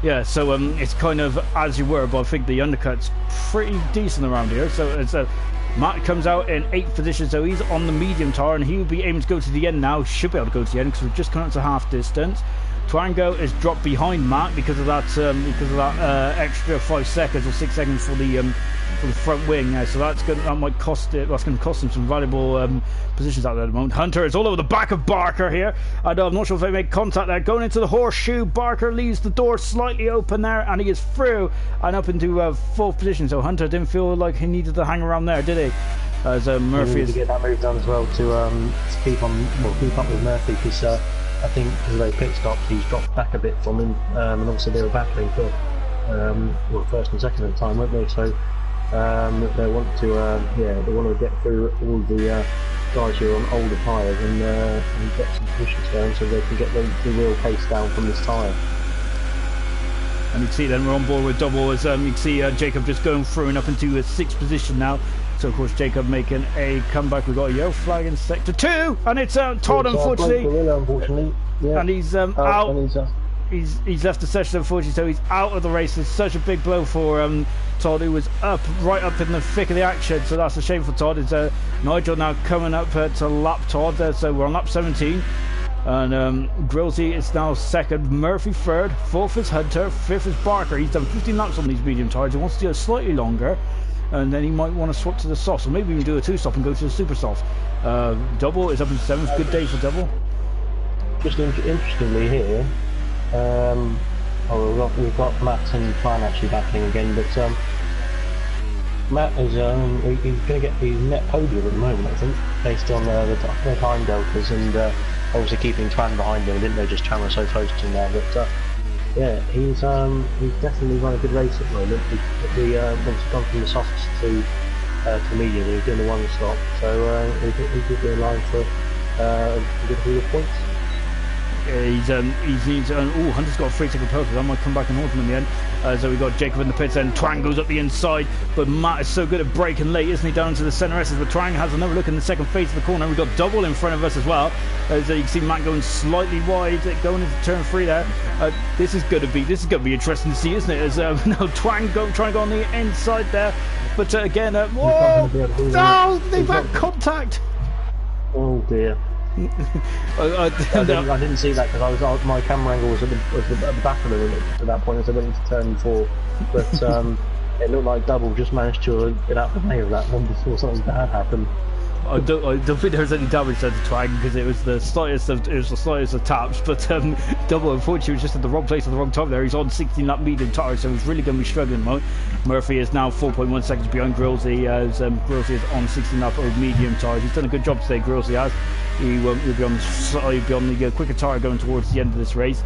yeah, so it's kind of as you were, but I think the undercut's pretty decent around here. So it's Matt comes out in 8th position, so he's on the medium tire, and he'll be aiming to go to the end now. Should be able to go to the end because we've just come up to half distance. Twango is dropped behind Matt because of that extra 5 seconds or 6 seconds for the front wing. So that's going to cost him some valuable positions out there at the moment. Hunter is all over the back of Barker here. I'm not sure if they make contact there. Going into the horseshoe, Barker leaves the door slightly open there, and he is through and up into 4th position. So Hunter didn't feel like he needed to hang around there, did he? As Murphy is to get that move done as well to keep up with Murphy, because I think because of those pit stops, he's dropped back a bit from him, and obviously they were battling for 1st and 2nd at the time, weren't they? So they want to get through all the guys who are on older tyres and get some positions down so they can get the real pace down from this tyre. And you can see then we're on board with double as you can see Jacob just going through and up into a 6th position now. So of course Jacob making a comeback. We've got a yellow flag in sector 2, and it's Todd unfortunately. Yeah. And he's out. He's left the session unfortunately, so he's out of the race. It's such a big blow for Todd, who was right up in the thick of the action. So that's a shame for Todd. It's Nigel now coming up to lap Todd. So we're on lap 17. And Grosey is now 2nd, Murphy 3rd, 4th is Hunter, 5th is Barker. He's done 15 laps on these medium tyres. He wants to do it slightly longer, and then he might want to swap to the softs, or maybe even do a 2-stop and go to the super softs. Double is up in 7th. Good day for Double. Just interestingly here, we've got Matt and Twan actually battling again, but Matt is he's going to get his net podium at the moment, I think, based on the time deltas, and obviously keeping Twan behind him. I didn't know just Twan was so close to him there, but yeah, he's definitely run a good race at the moment. He obviously gone from the softs to the medium. He's doing the 1 stop, so he's in line for a good deal of points. Hunter's got a 3-second penalty. That might come back and haunt him in the end. So we've got Jacob in the pits, and Twang goes up the inside, but Matt is so good at braking late, isn't he, down to the centre S's, but Twang has another look in the 2nd phase of the corner. We've got Double in front of us as well. So you can see Matt going slightly wide, going into turn 3 there. This is going to be interesting to see, isn't it? As now Twang trying to go on the inside there, but again, whoa! No, they've had contact. Oh dear. I didn't see that because my camera angle was at the back of the room at that point as I went into turn 4, but it looked like Double just managed to get out the way of that one before something bad happened. I don't think there was any damage done to Twang because it was the slightest of taps, but Double unfortunately was just at the wrong place at the wrong time there. He's on 16 lap medium tires, so he's really going to be struggling. Murphy is now 4.1 seconds behind Grillsy as Grillsy is on 16 lap of medium tires. He's done a good job today, Grillsy has. He'll be on the quicker tyre going towards the end of this race.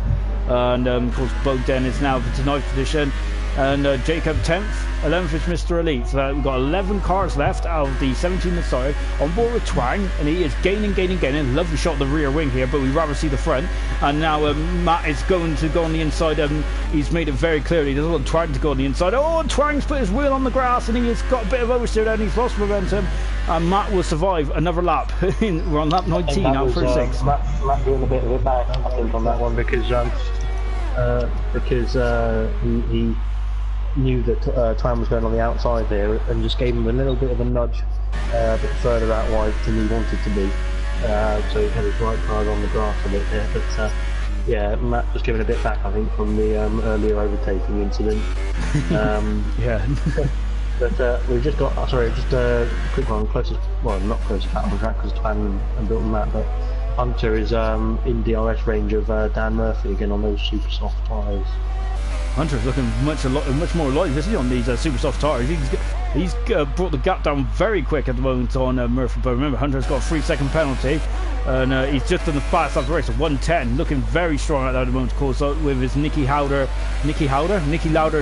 And of course Bogdan is now to 9th position, and Jacob 10th, 11th is Mr. Elite. So we've got 11 cars left out of the 17 that started on board with Twang, and he is gaining. Lovely shot of the rear wing here, but we'd rather see the front. And now Matt is going to go on the inside. He's made it very clear he doesn't want Twang to go on the inside. Oh, Twang's put his wheel on the grass, and he has got a bit of oversteer there, and he's lost momentum. And Matt will survive another lap. We're on lap 19 now for 6. Matt doing a bit of it back, I think, on that one because he knew that Twang was going on the outside there and just gave him a little bit of a nudge a bit further out wide than he wanted to be. So he had his right car on the grass a bit there. But yeah, Matt was giving a bit back, I think, from the earlier overtaking incident. Yeah. But we've just got, just a quick one, not closest back on track because Twang and Bill and Matt, but Hunter is in DRS range of Dan Murphy again on those super soft tyres. Hunter's looking much more alive, isn't he, on these super soft tyres? He's brought the gap down very quick at the moment on Murphy, but remember Hunter's got a 3-second penalty, and he's just done the fast lap of the race at 1:10, looking very strong at the moment, of course, with his Nicky Lauder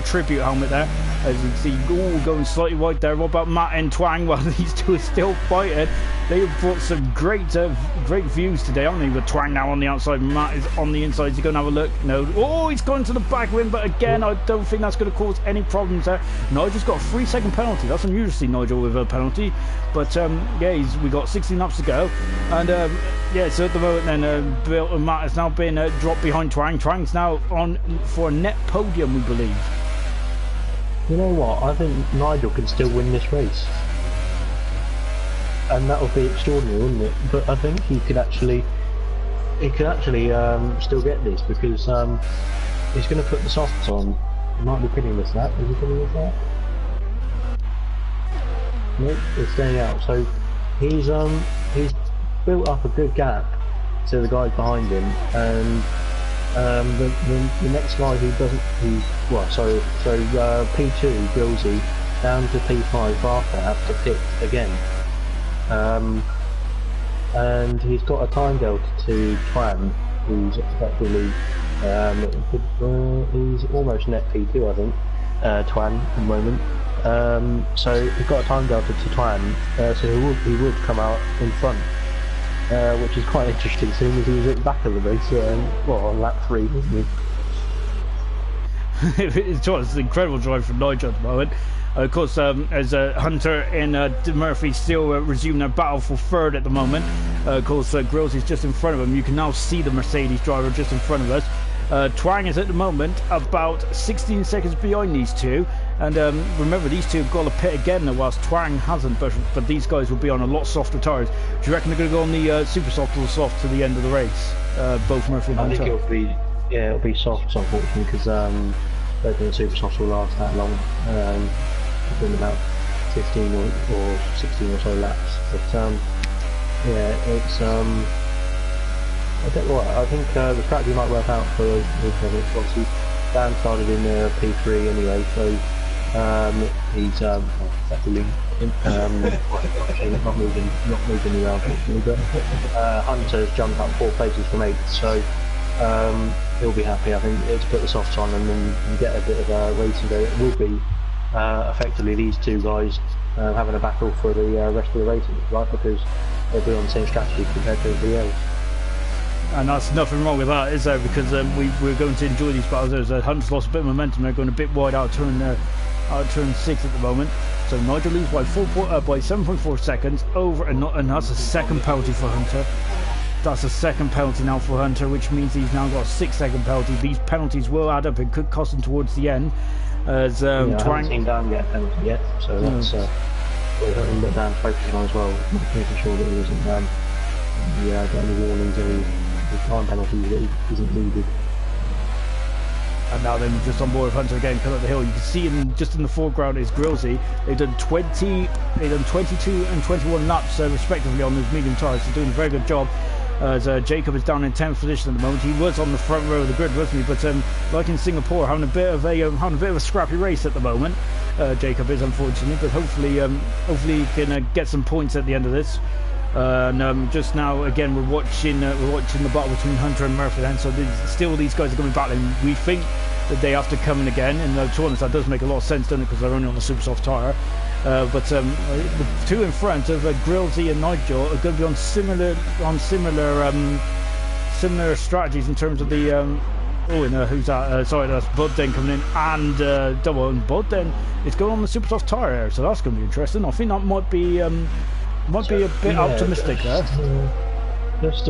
tribute helmet there. As you can see, going slightly wide there. What about Matt and Twang? Well, these two are still fighting. They have brought some great views today, haven't they? With Twang now on the outside, Matt is on the inside. Is he going to have a look? No. Oh, he's gone to the back rim, but again, I don't think that's going to cause any problems there. Nigel's got a 3-second penalty. That's unusual to see Nigel with a penalty. But yeah, we got 16 laps to go. And yeah, so at the moment then, Bill and Matt has now been dropped behind Twang. Twang's now on for a net podium, we believe. You know what? I think Nigel can still win this race. And that would be extraordinary, wouldn't it? But I think he could actually still get this because he's going to put the softs on. He might be pinning this that. Is he pinning this that? Nope, it's staying out. So he's built up a good gap to the guys behind him, and the next guy P2 Gilsey down to P5 Barker have to pit again. And he's got a time delta to Twang, who's effectively he's almost net P2, I think, Twang at the moment. So he's got a time delta to Twang, so he would come out in front, which is quite interesting, seeing as he was at the back of the race, on lap 3, wasn't he? It's an incredible drive from Nigel at the moment. Of course, as Hunter and Murphy still resume their battle for third at the moment. Of course, Grills is just in front of him. You can now see the Mercedes driver just in front of us. Twang is at the moment about 16 seconds behind these two. And remember, these two have got to pit again, whilst Twang hasn't. But these guys will be on a lot softer tyres. Do you reckon they're going to go on the super soft or soft to the end of the race? Both Murphy and Hunter. I think it'll be softs, unfortunately, because I don't think the super softs will last that long. Been about 15 or 16 or so laps, but yeah, it's I don't know what, I think the strategy might work out for Kevin. Obviously Dan started in P3 anyway, so he's effectively not moving around unfortunately, but Hunter's jumped up 4 places from 8th, so he'll be happy, I think, to put the softs on and then get a bit of a racing go. It will be effectively these two guys having a battle for the rest of the racing, right? Because they'll be on the same strategy compared to everybody else. And that's nothing wrong with that, is there? Because we're going to enjoy these battles. Hunter's lost a bit of momentum. They're going a bit wide out turn 6 at the moment. So Nigel leads by 7.4 seconds over, and that's a second penalty for Hunter. That's a second penalty now for Hunter, which means he's now got a 6-second penalty. These penalties will add up and could cost him towards the end. As I haven't seen Dan get a penalty yet, so that's something that Dan's focusing on as well, making sure that he doesn't get any warnings or any time penalties that isn't needed. And now then just on board with Hunter again, coming up the hill. You can see him just in the foreground is Grillsy. They've done 22 and 21 laps respectively on those medium tyres. They're doing a very good job. As Jacob is down in 10th position at the moment. He was on the front row of the grid, wasn't he? But like in Singapore, having a bit of a scrappy race at the moment. Jacob is, unfortunately, but hopefully he can get some points at the end of this. And just now, again, we're watching the battle between Hunter and Murphy. Then, so still these guys are going to be battling. We think that they have to come in again. In the tournaments, that does make a lot of sense, doesn't it? Because they're only on the super soft tyre. But the two in front of Grillsy and Nigel are going to be on similar strategies in terms of the who's that? Sorry, that's Bud then coming in and double, and Bud then is going on the super soft tyre here, so that's going to be interesting. I think that might be a bit optimistic there. As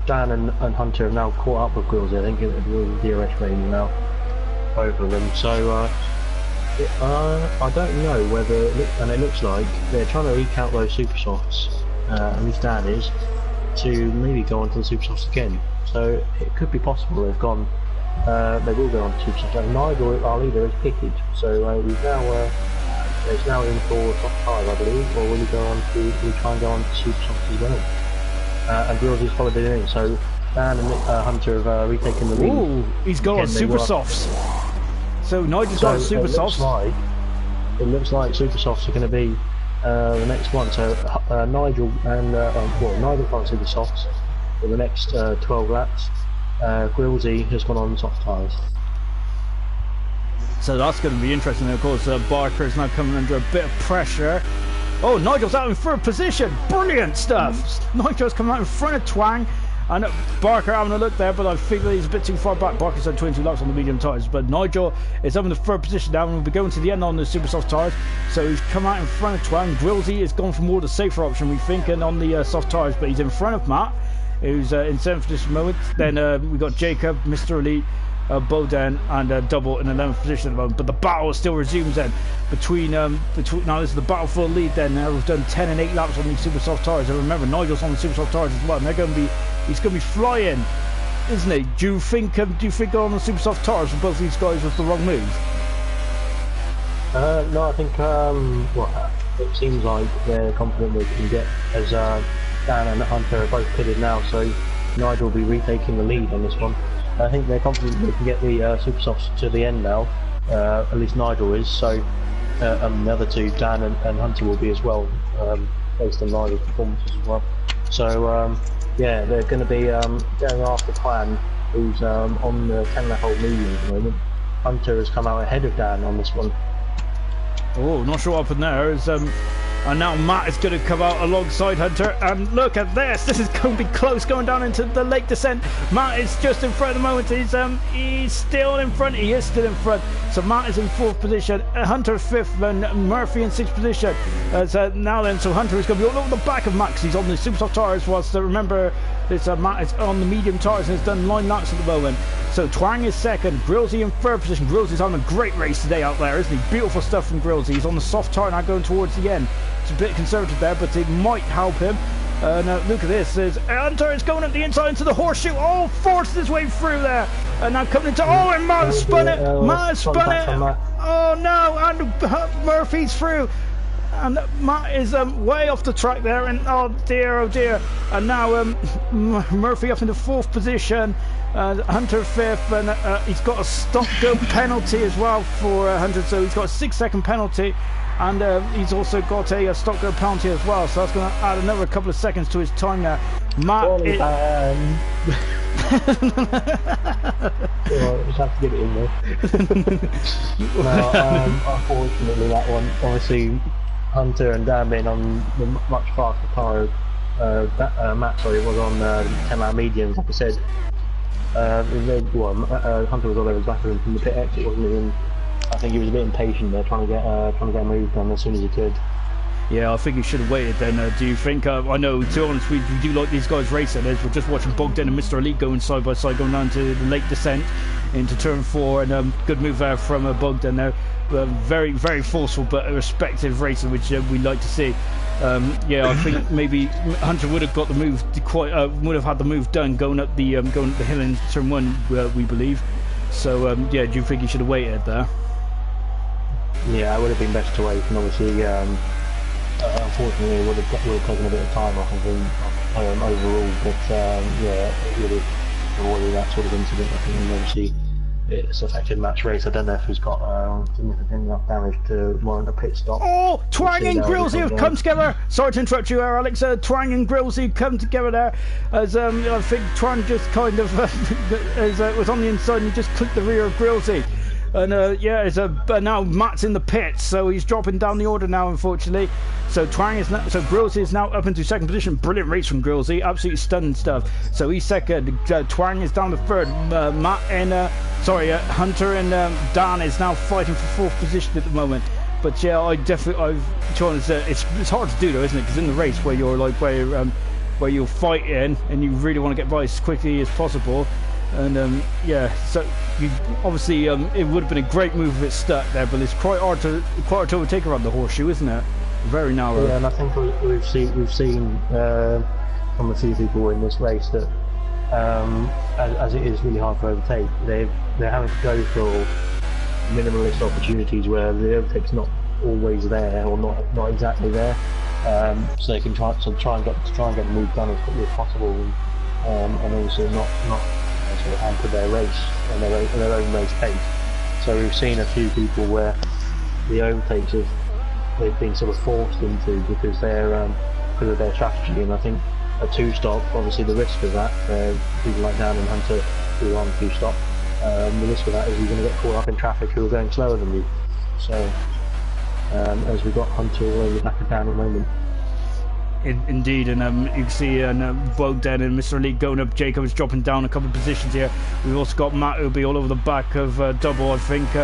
Dan and Hunter have now caught up with Grillsy, I think it will be a rating now, both of them. So. I don't know whether, and it looks like they're trying to eke out those super softs, at least Dan is, to maybe go on to the super softs again. So it could be possible they've gone, they will go on to super softs. And Nigel, our leader, is pitted, so he's now in for top 5, I believe, or will he try and go on to super softs as well? And Grillsy's followed it in, so Dan and Hunter have retaken the lead. Ooh, he's gone on super softs. So Nigel's got super softs. It looks like super softs are going to be the next one. So Nigel and Nigel got super softs for the next 12 laps. Grillsy has gone on soft tyres. So that's going to be interesting. Of course, Barker is now coming under a bit of pressure. Oh, Nigel's out in third position. Brilliant stuff. Nigel's coming out in front of Twang. And Barker having a look there, but I think that he's a bit too far back. Barker's had 22 laps on the medium tyres, but Nigel is up in the third position now, and we'll be going to the end on the super soft tyres. So he's come out in front of Twang. Grillsy has gone for more the safer option, we think, and on the soft tyres, but he's in front of Matt, who's in 7th position moment. Then we've got Jacob, Mr. Elite, Boden, and Double in 11th position at the moment. But the battle still resumes then between now this is the battle for the lead. Then we've done 10 and 8 laps on these super soft tyres. And remember, Nigel's on the super soft tyres as well. And he's going to be flying, isn't he? Do you think on the super soft tyres for both these guys was the wrong move? No, I think it seems like they're confident they can get, as Dan and Hunter are both pitted now, so Nigel will be retaking the lead on this one. I think they're confident they can get the super softs to the end now, at least Nigel is, so and the other two, Dan and Hunter, will be as well, based on Nigel's performances as well. So yeah, they're going to be going after Twang, who's on the 10-hole medium at the moment. Hunter has come out ahead of Dan on this one. Oh, not sure what happened there. And now Matt is going to come out alongside Hunter, and look at this. This is going to be close, going down into the lake descent. Matt is just in front at the moment. He's still in front. He is still in front. So Matt is in 4th position, Hunter 5th, and Murphy in 6th position. Now then, so Hunter is going to be all over the back of Matt, because he's on the super soft tyres, whilst remember this Matt is on the medium tyres and has done 9 laps at the moment. So Twang is 2nd, Grillsy in 3rd position. Grillsy's having a great race today out there, isn't he? Beautiful stuff from Grillsy. He's on the soft tyre now, going towards the end. It's a bit conservative there, but it might help him. Now look at this. Hunter is going at the inside into the horseshoe. Oh, forced his way through there. And now coming into... Oh, and Matt spun it. Matt spun it. Oh, no. And Murphy's through. And Matt is way off the track there. And oh, dear, oh, dear. And now Murphy up into 4th position. Hunter 5th. And he's got a stop-go penalty as well for Hunter. So he's got a 6-second penalty. And he's also got a stop-go penalty as well, so that's going to add another couple of seconds to his time there. Matt, just have to get it in there. No, unfortunately that one, obviously Hunter and Dan being on the much faster car, Matt, was on 10-hour mediums, like I said. Hunter was all over his back of him from the pit exit, wasn't he? And I think he was a bit impatient there, trying to get a move done as soon as he could. Yeah, I think he should have waited then. Do you think? I know, to be honest, we do like these guys racing. We're just watching Bogdan and Mr. Elite going side by side, going down to the lake descent into turn 4, and good move there from Bogdan there. Very, very forceful but a respective racer, which we like to see. Yeah, I think maybe Hunter would have got the move would have had the move done going up the hill in turn 1, we believe. So yeah, do you think he should have waited there? Yeah, it would have been best to wait, and obviously, unfortunately, it would have taken a bit of time off of him overall. But yeah, it would have avoided that sort of incident. I think, and obviously, it's affected match race. I don't know if he's got significant enough damage to warrant a pit stop. Oh, Twang and Grillsy have come together. Sorry to interrupt you there, Alex. Twang and Grillsy come together there. As I think Twang just kind of was on the inside and he just clipped the rear of Grillsy. And yeah, now Matt's in the pits, so he's dropping down the order now, unfortunately. So Grillsy is now up into second position. Brilliant race from Grillsy, absolutely stunning stuff. So he's second. Twang is down to third. Matt and Hunter and Dan is now fighting for fourth position at the moment. But yeah, it's hard to do though, isn't it? Because in the race where you're like where you're fighting and you really want to get by as quickly as possible. And yeah, so you obviously it would have been a great move if it stuck there, but it's quite hard to overtake around the horseshoe, isn't it? Very narrow. Yeah, and I think we've seen from a few people in this race that as it is really hard to overtake, they're having to go for minimalist opportunities where the overtake's not always there or not exactly there, so they can try and get the move done as quickly as possible, and also not sort of hamper their race and their own race pace. So we've seen a few people where the overtakes they've been sort of forced into because of their strategy, and I think a two-stop, obviously the risk of that, people like Dan and Hunter who are on two-stop, the risk of that is you're going to get caught up in traffic who are going slower than you. So as we've got Hunter all over the back of Dan at the moment. Indeed, and you can see Bogdan and Mr. Elite going up. Jacob is dropping down a couple of positions here. We've also got Matt who'll be all over the back of Double, I think.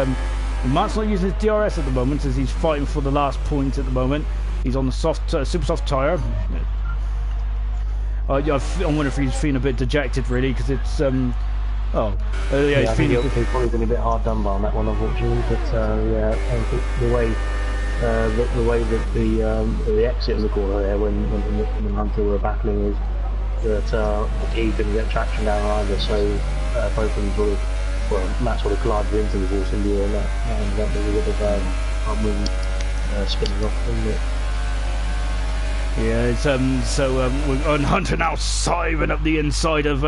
Matt's not using his DRS at the moment as he's fighting for the last point at the moment. He's on the super soft tyre. I wonder if he's feeling a bit dejected really, because it's yeah, he's feeling. He's probably been a bit hard done by on that one, unfortunately. But yeah, I think the way that the exit of the corner there when Hunter were battling is that he couldn't get traction down either, so both of them sort of, Matt sort of collided into the horse in the air, and that was a bit of spinning off, wasn't it? Yeah, it's we're on Hunter now siving up the inside of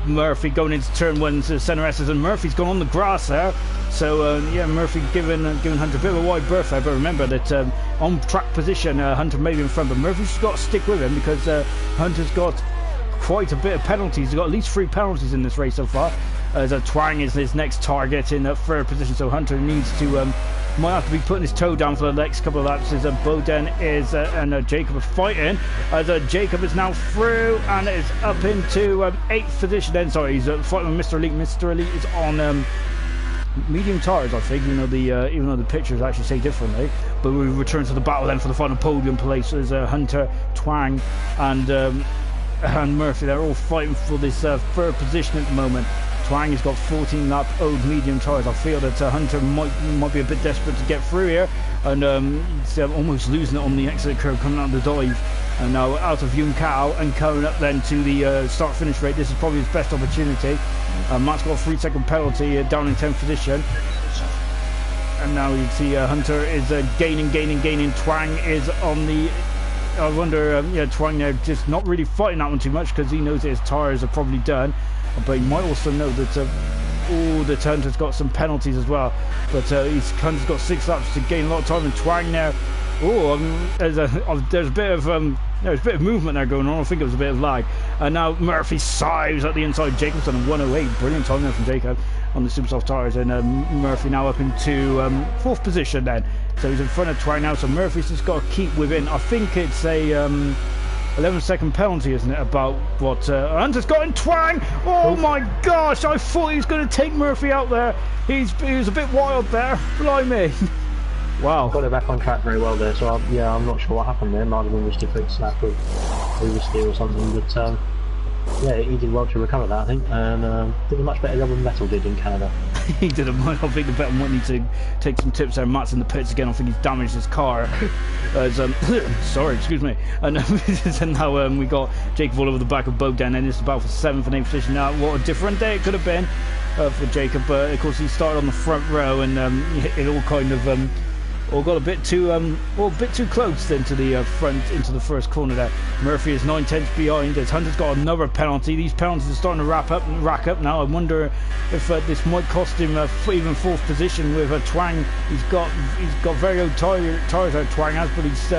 Murphy going into turn 1 to centre S's, and Murphy's gone on the grass there. So yeah, Murphy giving Hunter a bit of a wide berth there, but remember that on track position Hunter may be in front, but Murphy's got to stick with him because Hunter's got quite a bit of penalties. He's got at least 3 penalties in this race so far. As Twang is his next target in third position, so Hunter needs to might have to be putting his toe down for the next couple of laps as Bogdan is and Jacob are fighting, as Jacob is now through and is up into 8th position then. Sorry, he's fighting with Mr. Elite. Mr. Elite is on medium tyres, I think, even though the pictures actually say differently. But we return to the battle then for the final podium place as Hunter, Twang and Murphy, they're all fighting for this third position at the moment. Twang has got 14 lap old medium tyres. I feel that Hunter might be a bit desperate to get through here, and almost losing it on the exit curve coming out of the dive. And now out of Yun Kao and coming up then to the start-finish rate. This is probably his best opportunity. Matt's got a 3-second penalty down in 10th position. And now you see Hunter is gaining. Twang is on the... I wonder, yeah, Twang there just not really fighting that one too much because he knows that his tyres are probably done. But he might also know that that Hunter's got some penalties as well. But Hunter's got 6 laps to gain a lot of time, and Twang now. Oh, there's a bit of movement there going on. I think it was a bit of lag. And now Murphy sives at the inside. Jacob's on a 108. Brilliant time there from Jacob on the super soft tyres, and Murphy now up into 4th position then. So he's in front of Twang now. So Murphy's just got to keep within. I think it's a 11-second penalty, isn't it? About what Hunter's got in Twang. Oh my gosh! I thought he was going to take Murphy out there. He was a bit wild there. Blimey! Wow. Got it back on track very well there. So I'm not sure what happened there. Might have been just a quick slap of oversteer or something. But yeah, he did well to recover that, I think, and did a much better job than Vettel did in Canada. He did I think the Vettel might need to take some tips there. Matt's in the pits again. I think he's damaged his car. Sorry, excuse me. And now we got Jacob all over the back of Bogdan, and it's about for 7th and 8th position. Now, what a different day it could have been for Jacob, but of course he started on the front row, and it all kind of all got a bit too close into the front, into the first corner there. Murphy is 9/10 behind as Hunter's got another penalty. These penalties are starting to rack up now. I wonder if this might cost him even 4th position with Twang. He's got very old tires Twang has, but he's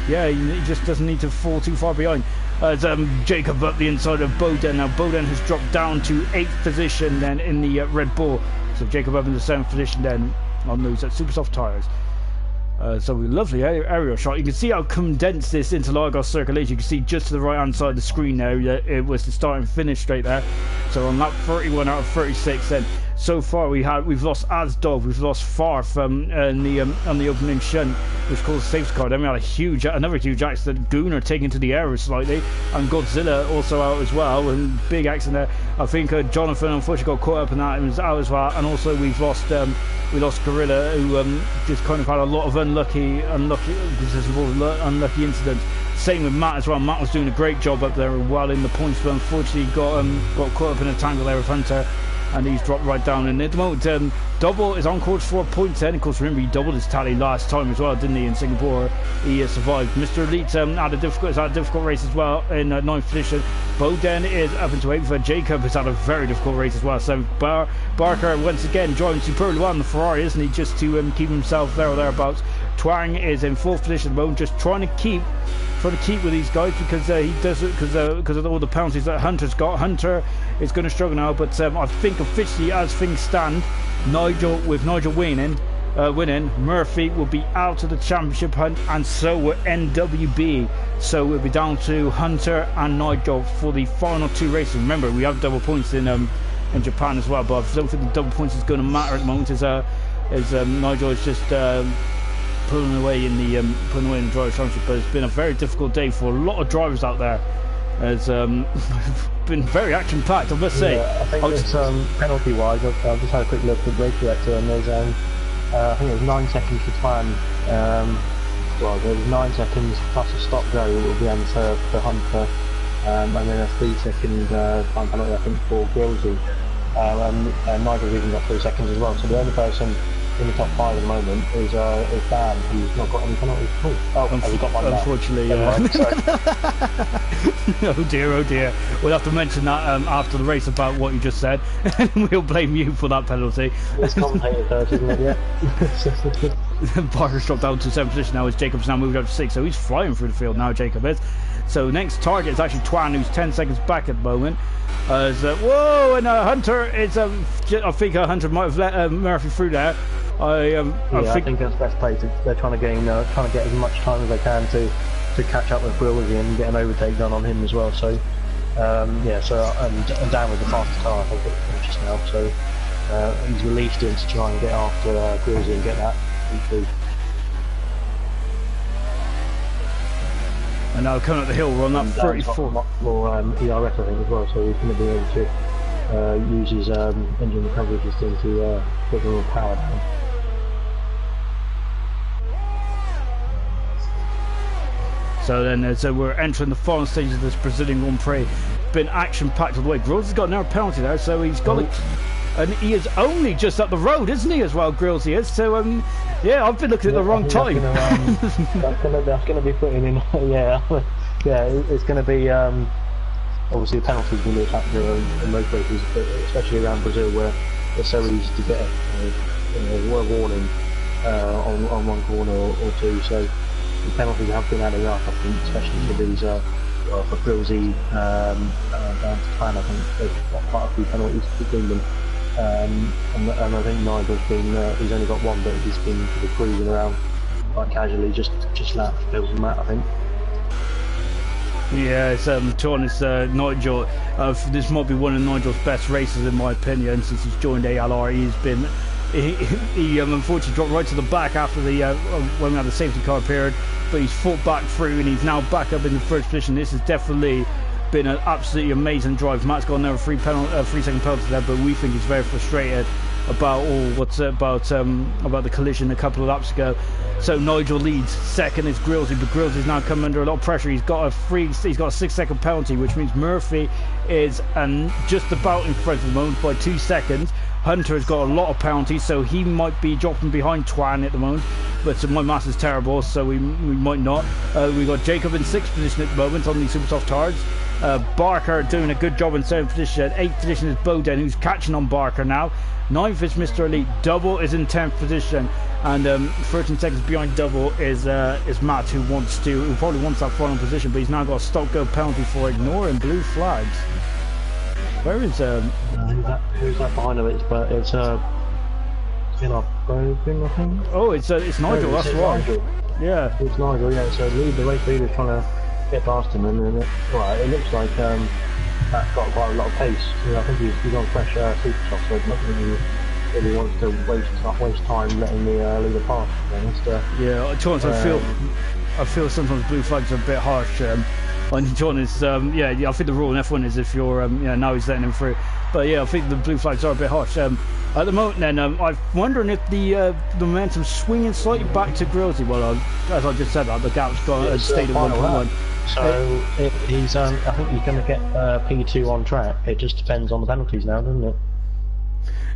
he just doesn't need to fall too far behind. As Jacob up the inside of Boden. Now Boden has dropped down to 8th position then in the Red Bull. So Jacob up in the 7th position then on those super soft tyres. So lovely aerial shot. You can see how condensed this Interlagos circle is. You can see just to the right hand side of the screen there, it was the start and finish straight there. So on lap 31 out of 36 then, so far we've lost Asdog, we've lost Farf on the opening shunt, which caused a safety car. Then we had another huge accident. Gooner taken to the air slightly, and Godzilla also out as well, and big accident there. I think Jonathan unfortunately got caught up in that and was out as well. And also we lost Gorilla, who just kind of had a lot of unlucky incidents. Same with Matt as well. Matt was doing a great job up there well in the points, but unfortunately got caught up in a tangle there with Hunter, and he's dropped right down. And at the moment, Double is on course for points. And of course, remember he doubled his tally last time as well, didn't he? In Singapore, he survived. Mr. Elite had a difficult race as well in 9th position. Boden is up into 8th. Jacob has had a very difficult race as well. So Barker once again driving superbly well on the Ferrari, isn't he? Just to keep himself there or thereabouts. Twang is in 4th position at the moment, just trying to keep with these guys because he does it because of all the penalties that Hunter's got. Hunter is going to struggle now, but I think officially as things stand, Nigel winning, Murphy will be out of the championship hunt, and so will NWB. So we'll be down to Hunter and Nigel for the final 2 races. Remember, we have double points in Japan as well, but I don't think the double points is going to matter at the moment. As Nigel is just pulling away in the Drivers' Championship. But it's been a very difficult day for a lot of drivers out there. It's been very action-packed, I must say. Yeah, I think it's penalty-wise. I've just had a quick look at the race director, and there's I think it was 9 seconds to time. Well, there was 9 seconds plus a stop-go at the end for Hunter, and then a 3-second time penalty, I think, for Gilsey. And Nigel's even got 3 seconds as well. So the only person in the top 5 at the moment is Dan, who's not got any penalties at all. Oh, has he got one now? Unfortunately, yeah. Oh dear. We'll have to mention that after the race about what you just said, and we'll blame you for that penalty. It's commentator first, isn't it? Yeah. Parker's dropped down to 7th position now as Jacob's now moved up to 6, so he's flying through the field now, Jacob is. So next target is actually Twan, who's 10 seconds back at the moment. Whoa, and Hunter is, I think Hunter might have let Murphy through there. I think that's best play. They're trying to get as much time as they can to catch up with Willoughby and get an overtake done on him as well. So and Dan with the fastest car, I think, just now. So he's released him to try and get after Willoughby and get that through. And now coming up the hill, we're on that 34. More ERS, I think, as well. So he's going to be able to use his engine recovery system to put the power down. So then, we're entering the final stages of this Brazilian Grand Prix. Been action-packed all the way. Grills has got another penalty there, so he's got and he is only just up the road, isn't he, as well, Grills he is. So, yeah, I've been looking at the wrong time. That's going to be putting in, it's going to be, obviously the penalties will be a factor in most places, especially around Brazil, where it's so easy to get a warning on one corner or two. So the penalties have been added up, I think, especially for these, for Grilsey down to Pan. I think they've got quite a few penalties between them. And I think Nigel's been, he's only got one, but he's been sort of cruising around quite casually, just laps Phil and Matt, I think. Yeah, it's to be honest, Nigel, this might be one of Nigel's best races in my opinion since he's joined ALR. He unfortunately dropped right to the back after the when we had the safety car period, but he's fought back through and he's now back up in the first position. This is definitely been an absolutely amazing drive. Matt's got another 3-second penalty there, but we think he's very frustrated about about the collision a couple of laps ago. So Nigel leads. Second is Grillsy, but Grillsy's now come under a lot of pressure. He's got a 6-second penalty, which means Murphy is just about in front at the moment by 2 seconds. Hunter has got a lot of penalties, so he might be dropping behind Twan at the moment, but my maths is terrible, so we might not. We've got Jacob in 6th position at the moment on the super soft tires. Barker doing a good job in 7th position. 8th position is Bowden, who's catching on Barker now. 9th is Mr. Elite. Double is in 10th position, and 13 seconds behind Double is Matt, who probably wants that final position, but he's now got a stop-go penalty for ignoring blue flags. Where is who's that behind him? It's Brogan, I think. Oh, it's Nigel. That's right. Yeah, it's Nigel. Yeah, so the race leader's trying to get past him, and then it looks like that's got quite a lot of pace. I think he's on fresh super soft, so not really wants to waste time letting the leader pass. Yeah, to be honest, I feel sometimes blue flags are a bit harsh. And John is, I think the rule in F1 is if you're, now he's letting him through. But yeah, I think the blue flags are a bit harsh. At the moment then, I'm wondering if the momentum's swinging slightly back to Grillsy. Well, as I just said, the gap's got a state of 1.1. So he's, I think he's going to get P2 on track. It just depends on the penalties now, doesn't it?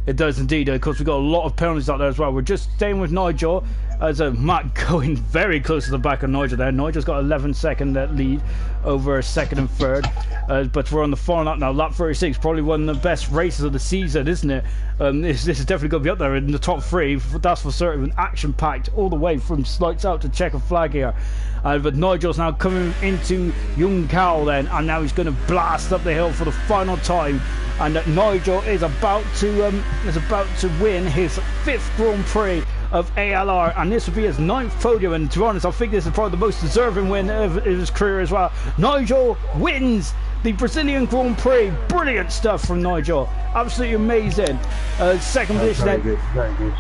It does indeed. Of course, we've got a lot of penalties out there as well. We're just staying with Nigel, as Matt going very close to the back of Nigel there. Nigel's got 11-second lead over 2nd and 3rd. But we're on the final lap now. Lap 36, probably one of the best races of the season, isn't it? This is definitely going to be up there in the top 3. That's for certain. Action-packed all the way from lights out to checker flag here. But Nigel's now coming into Young Cow then, and now he's going to blast up the hill for the final time. And Nigel is about to win his 5th Grand Prix of ALR, and this will be his 9th podium. And to be honest, I think this is probably the most deserving win of his career as well. Nigel wins the Brazilian Grand Prix. Brilliant stuff from Nigel. Absolutely amazing. 2nd position. Very good.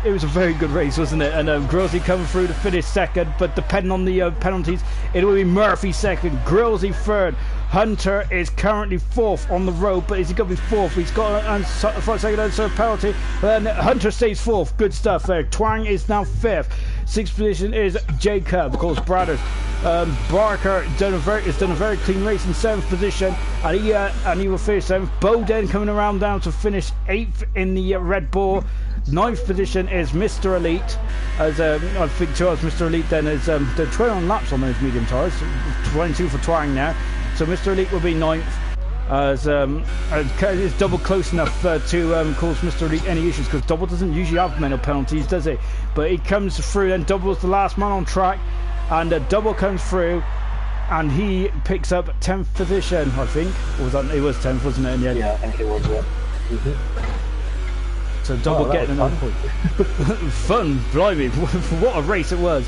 It was a very good race, wasn't it? And Grillsy coming through to finish 2nd, but depending on the penalties, it will be Murphy 2nd, Grillsy 3rd. Hunter is currently 4th on the road, but is he going to be 4th? He's got a 5-second unserved penalty. And Hunter stays 4th. Good stuff there. Twang is now 5th. 6th position is Jacob, of course, Brothers. Barker has done a very clean race in 7th position, and he will finish 7th. Bowden coming around down to finish 8th in the Red Bull. 9th position is Mr. Elite, as I think to us Mr. Elite then is they're 21 laps on those medium tyres, 22 for Twang now, so Mr. Elite will be 9th, as it's Double close enough to cause Mr. Elite any issues, because Double doesn't usually have mental penalties, does he? But he comes through, and Double's the last man on track, and Double comes through, and he picks up 10th position, I think. Or was that, it was 10th, wasn't it, in the end? Yeah, I think it was, yeah. So Double getting another point. Fun, blimey! What a race it was.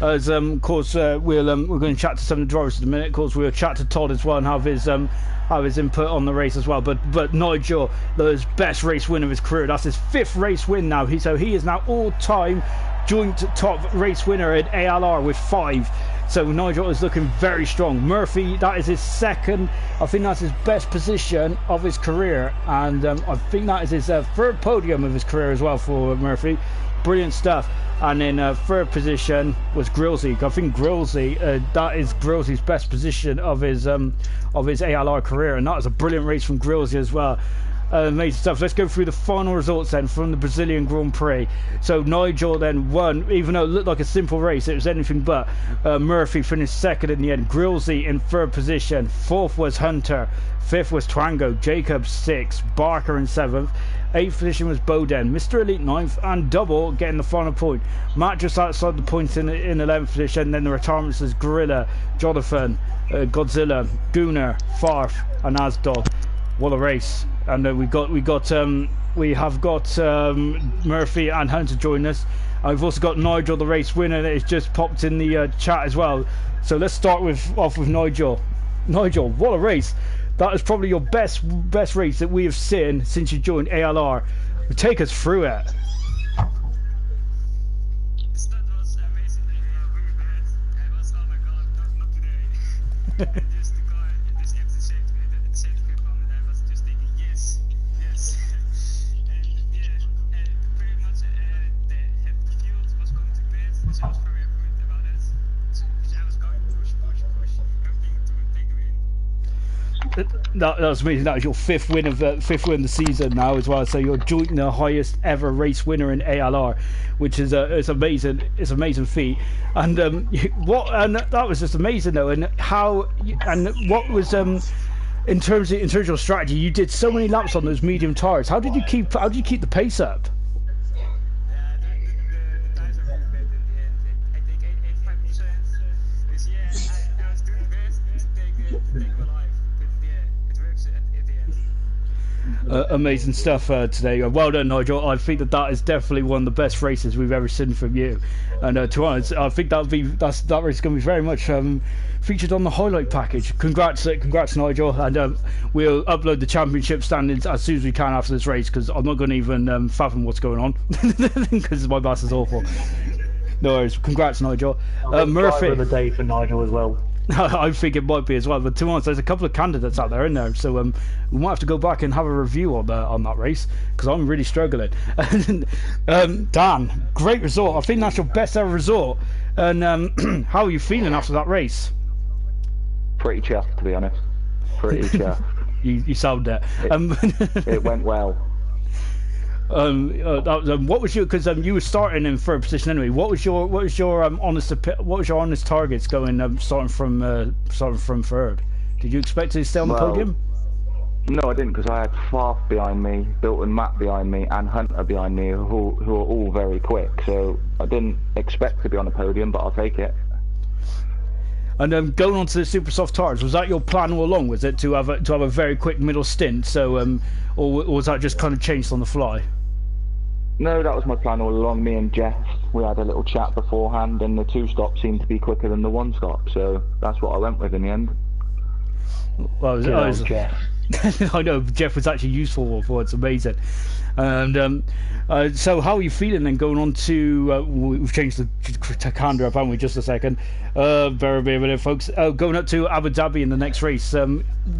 As of course we're going to chat to some of the drivers in a minute. Of course we'll chat to Todd as well and have his input on the race as well. But Nigel, the best race win of his career. That's his 5th race win now. He is now all-time joint top race winner in ALR with 5. So Nigel is looking very strong. Murphy, that is his 2nd. I think that's his best position of his career, and I think that is his 3rd podium of his career as well for Murphy. Brilliant stuff. And then 3rd position was Grillsy. I think Grillsy, that is Grillsy's best position of his ALR career, and that was a brilliant race from Grillsy as well. Amazing stuff. Let's go through the final results then from the Brazilian Grand Prix. So Nigel then won, even though it looked like a simple race, it was anything but. Murphy finished 2nd in the end. Grillsy in 3rd position. 4th was Hunter. 5th was Twango. Jacob 6th. Barker in 7th. 8th position was Bowden. Mr. Elite 9th, and Double getting the final point. Matt just outside the points in 11th position. Then the retirements is Gorilla, Jonathan, Godzilla, Gooner, Farf, and Asdog. What a race! And we have got Murphy and Hunter joining us. And we've also got Nigel, the race winner, that has just popped in the chat as well. So let's start off with Nigel. Nigel, what a race! That is probably your best race that we have seen since you joined ALR. Take us through it. Start was basically really bad. I was, oh my god, not today. Just the car, this that was amazing. That was your fifth win of the season now as well. So you're joint the highest ever race winner in ALR, which is it's amazing. It's an amazing feat. And that was just amazing though. And what was in terms of your strategy? You did so many laps on those medium tires. How did you keep the pace up? The tires are really bad in the end. I think 85% this year. I was doing best to stay alive. But yeah, it works at the end. Amazing stuff today. Well done, Nigel. I think that is definitely one of the best races we've ever seen from you. And to be honest, I think that race is going to be very much featured on the highlight package. Congrats, Nigel. And we'll upload the championship standings as soon as we can after this race, because I'm not going to even fathom what's going on because my boss is awful. No worries. Congrats, Nigel. Murphy. Driver of the day for Nigel as well. I think it might be as well, but to be honest, there's a couple of candidates out there in there, so we might have to go back and have a review on that race, because I'm really struggling. Dan, great result. I think that's your best ever result. And how are you feeling after that race? Pretty chuffed, to be honest. Pretty chuffed. You sound it. It went well. What was your? Because you were starting in third position anyway. What was your honest targets going starting from third? Did you expect to stay on the podium? No, I didn't, because I had Farf behind me, Bilt and Matt behind me, and Hunter behind me, who are all very quick. So I didn't expect to be on the podium, but I'll take it. And going on to the super soft tires, was that your plan all along? Was it to have a very quick middle stint? So or was that just kind of changed on the fly? No, that was my plan all along. Me and Jeff, we had a little chat beforehand, and the 2-stop seemed to be quicker than the 1-stop, so that's what I went with in the end. Well, Jeff. I know Jeff was actually useful for it. It's amazing. And so how are you feeling then going on to we've changed to Canada up, haven't we? Just a second. Bear with me a minute, folks. Going up to Abu Dhabi in the next race.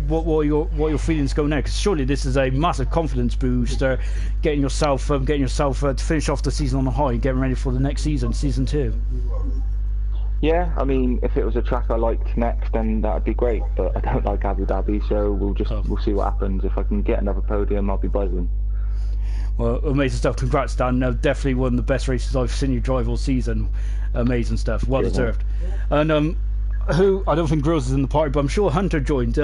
What are your feelings going there? Because surely this is a massive confidence booster, getting yourself to finish off the season on a high, getting ready for the next season, season 2. Yeah, I mean, if it was a track I liked next, then that'd be great. But I don't like Abu Dhabi, so we'll see what happens. If I can get another podium, I'll be buzzing. Well, amazing stuff. Congrats, Dan. Definitely one of the best races I've seen you drive all season. Amazing stuff. Well deserved. And who I don't think Grills is in the party, but I'm sure Hunter joined.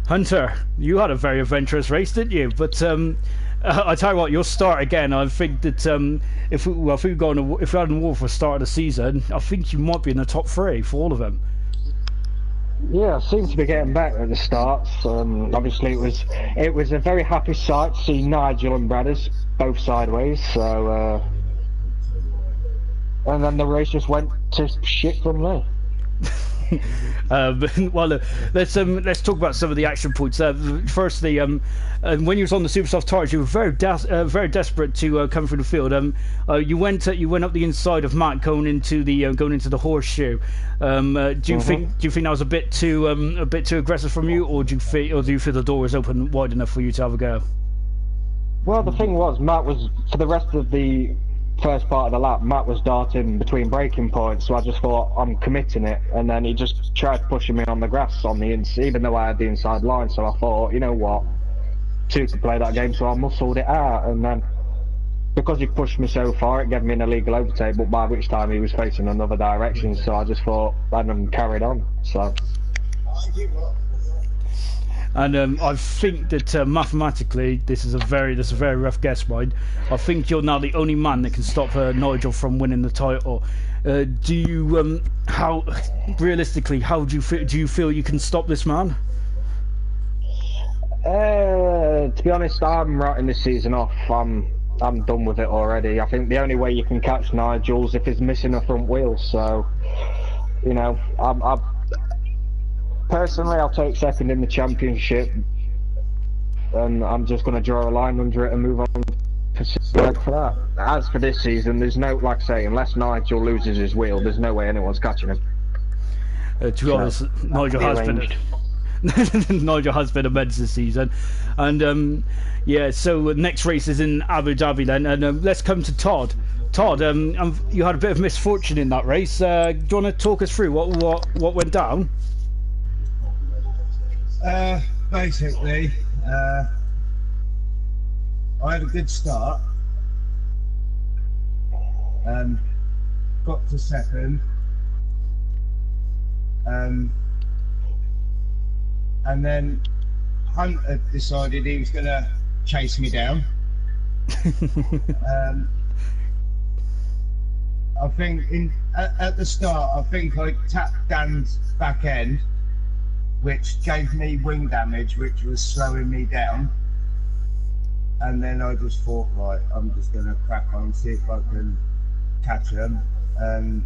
Hunter, you had a very adventurous race, didn't you? But I tell you what, you'll start again. I think that if we had an award for start of the season, I think you might be in the top 3 for all of them. Yeah, I seem to be getting better at the starts. Obviously, it was a very happy sight to see Nigel and Bradders both sideways. So, and then the race just went to shit from there. Well, let's talk about some of the action points. Firstly, when you was on the super soft tires, you were very desperate to come through the field. You went up the inside of Matt going into the horseshoe. Do you think that was a bit too aggressive from you, or do you feel the door was open wide enough for you to have a go? Well, the thing was, Matt was, for the rest of the first part of the lap, Matt was darting between braking points, so I just thought, I'm committing it, and then he just tried pushing me on the grass on the inside, even though I had the inside line. So I thought, you know what, 2 could play that game, so I muscled it out, and then because he pushed me so far, it gave me an illegal overtake, but by which time he was facing another direction, so I just thought, and carried on. So. And I think that mathematically, this is a very rough guess, mine. I think you're now the only man that can stop Nigel from winning the title. Do you? How realistically? How do you feel? Do you feel you can stop this man? To be honest, I'm writing this season off. I'm done with it already. I think the only way you can catch Nigel's if he's missing a front wheel. So, you know, personally, I'll take second in the championship, and I'm just going to draw a line under it and move on for that. As for this season, there's no, like I say, unless Nigel loses his wheel, there's no way anyone's catching him. To be honest, Nigel has been immense this season, and yeah. So next race is in Abu Dhabi then, and let's come to Todd. Todd, you had a bit of misfortune in that race. Do you want to talk us through what went down? basically, I had a good start. Got to second. And then Hunt had decided he was going to chase me down. I think at the start, I think I tapped Dan's back end, which gave me wing damage, which was slowing me down. And then I just thought, right, I'm just going to crack on, see if I can catch him. And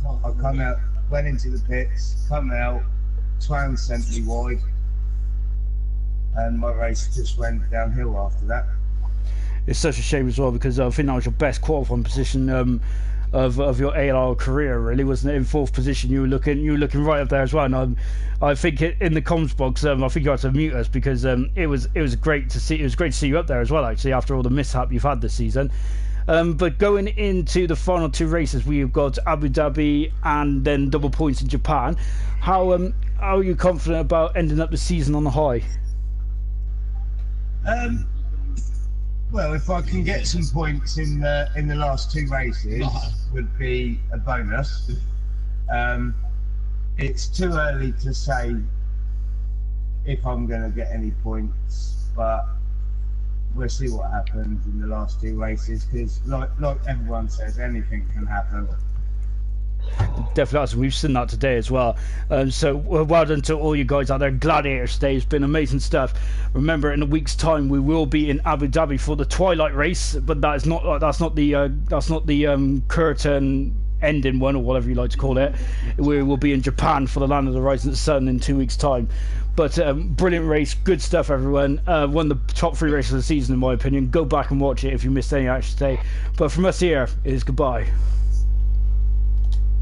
I come out, went into the pits, come out, Twan sent me wide, and my race just went downhill after that. It's such a shame as well, because I think that was your best qualifying position of your ALR career, really, wasn't it? In fourth position, you were looking right up there as well. And I think in the comms box, I think you had to mute us, because it was great to see. It was great to see you up there as well, actually, after all the mishap you've had this season. But going into the final two races, we've got Abu Dhabi and then double points in Japan. How are you confident about ending up the season on the high? Well, if I can get some points in the last two races, would be a bonus. It's too early to say if I'm going to get any points, but we'll see what happens in the last two races, because like everyone says, anything can happen. Definitely, we've seen that today as well. So well done to all you guys out there. Gladiators Day has been amazing stuff. Remember, in a week's time, we will be in Abu Dhabi for the Twilight race, but that's not the curtain ending one, or whatever you like to call it. We will be in Japan for the Land of the Rising Sun in 2 weeks' time. But brilliant race, good stuff, everyone. One of the top 3 races of the season, in my opinion. Go back and watch it if you missed any action today. But from us here, it is goodbye.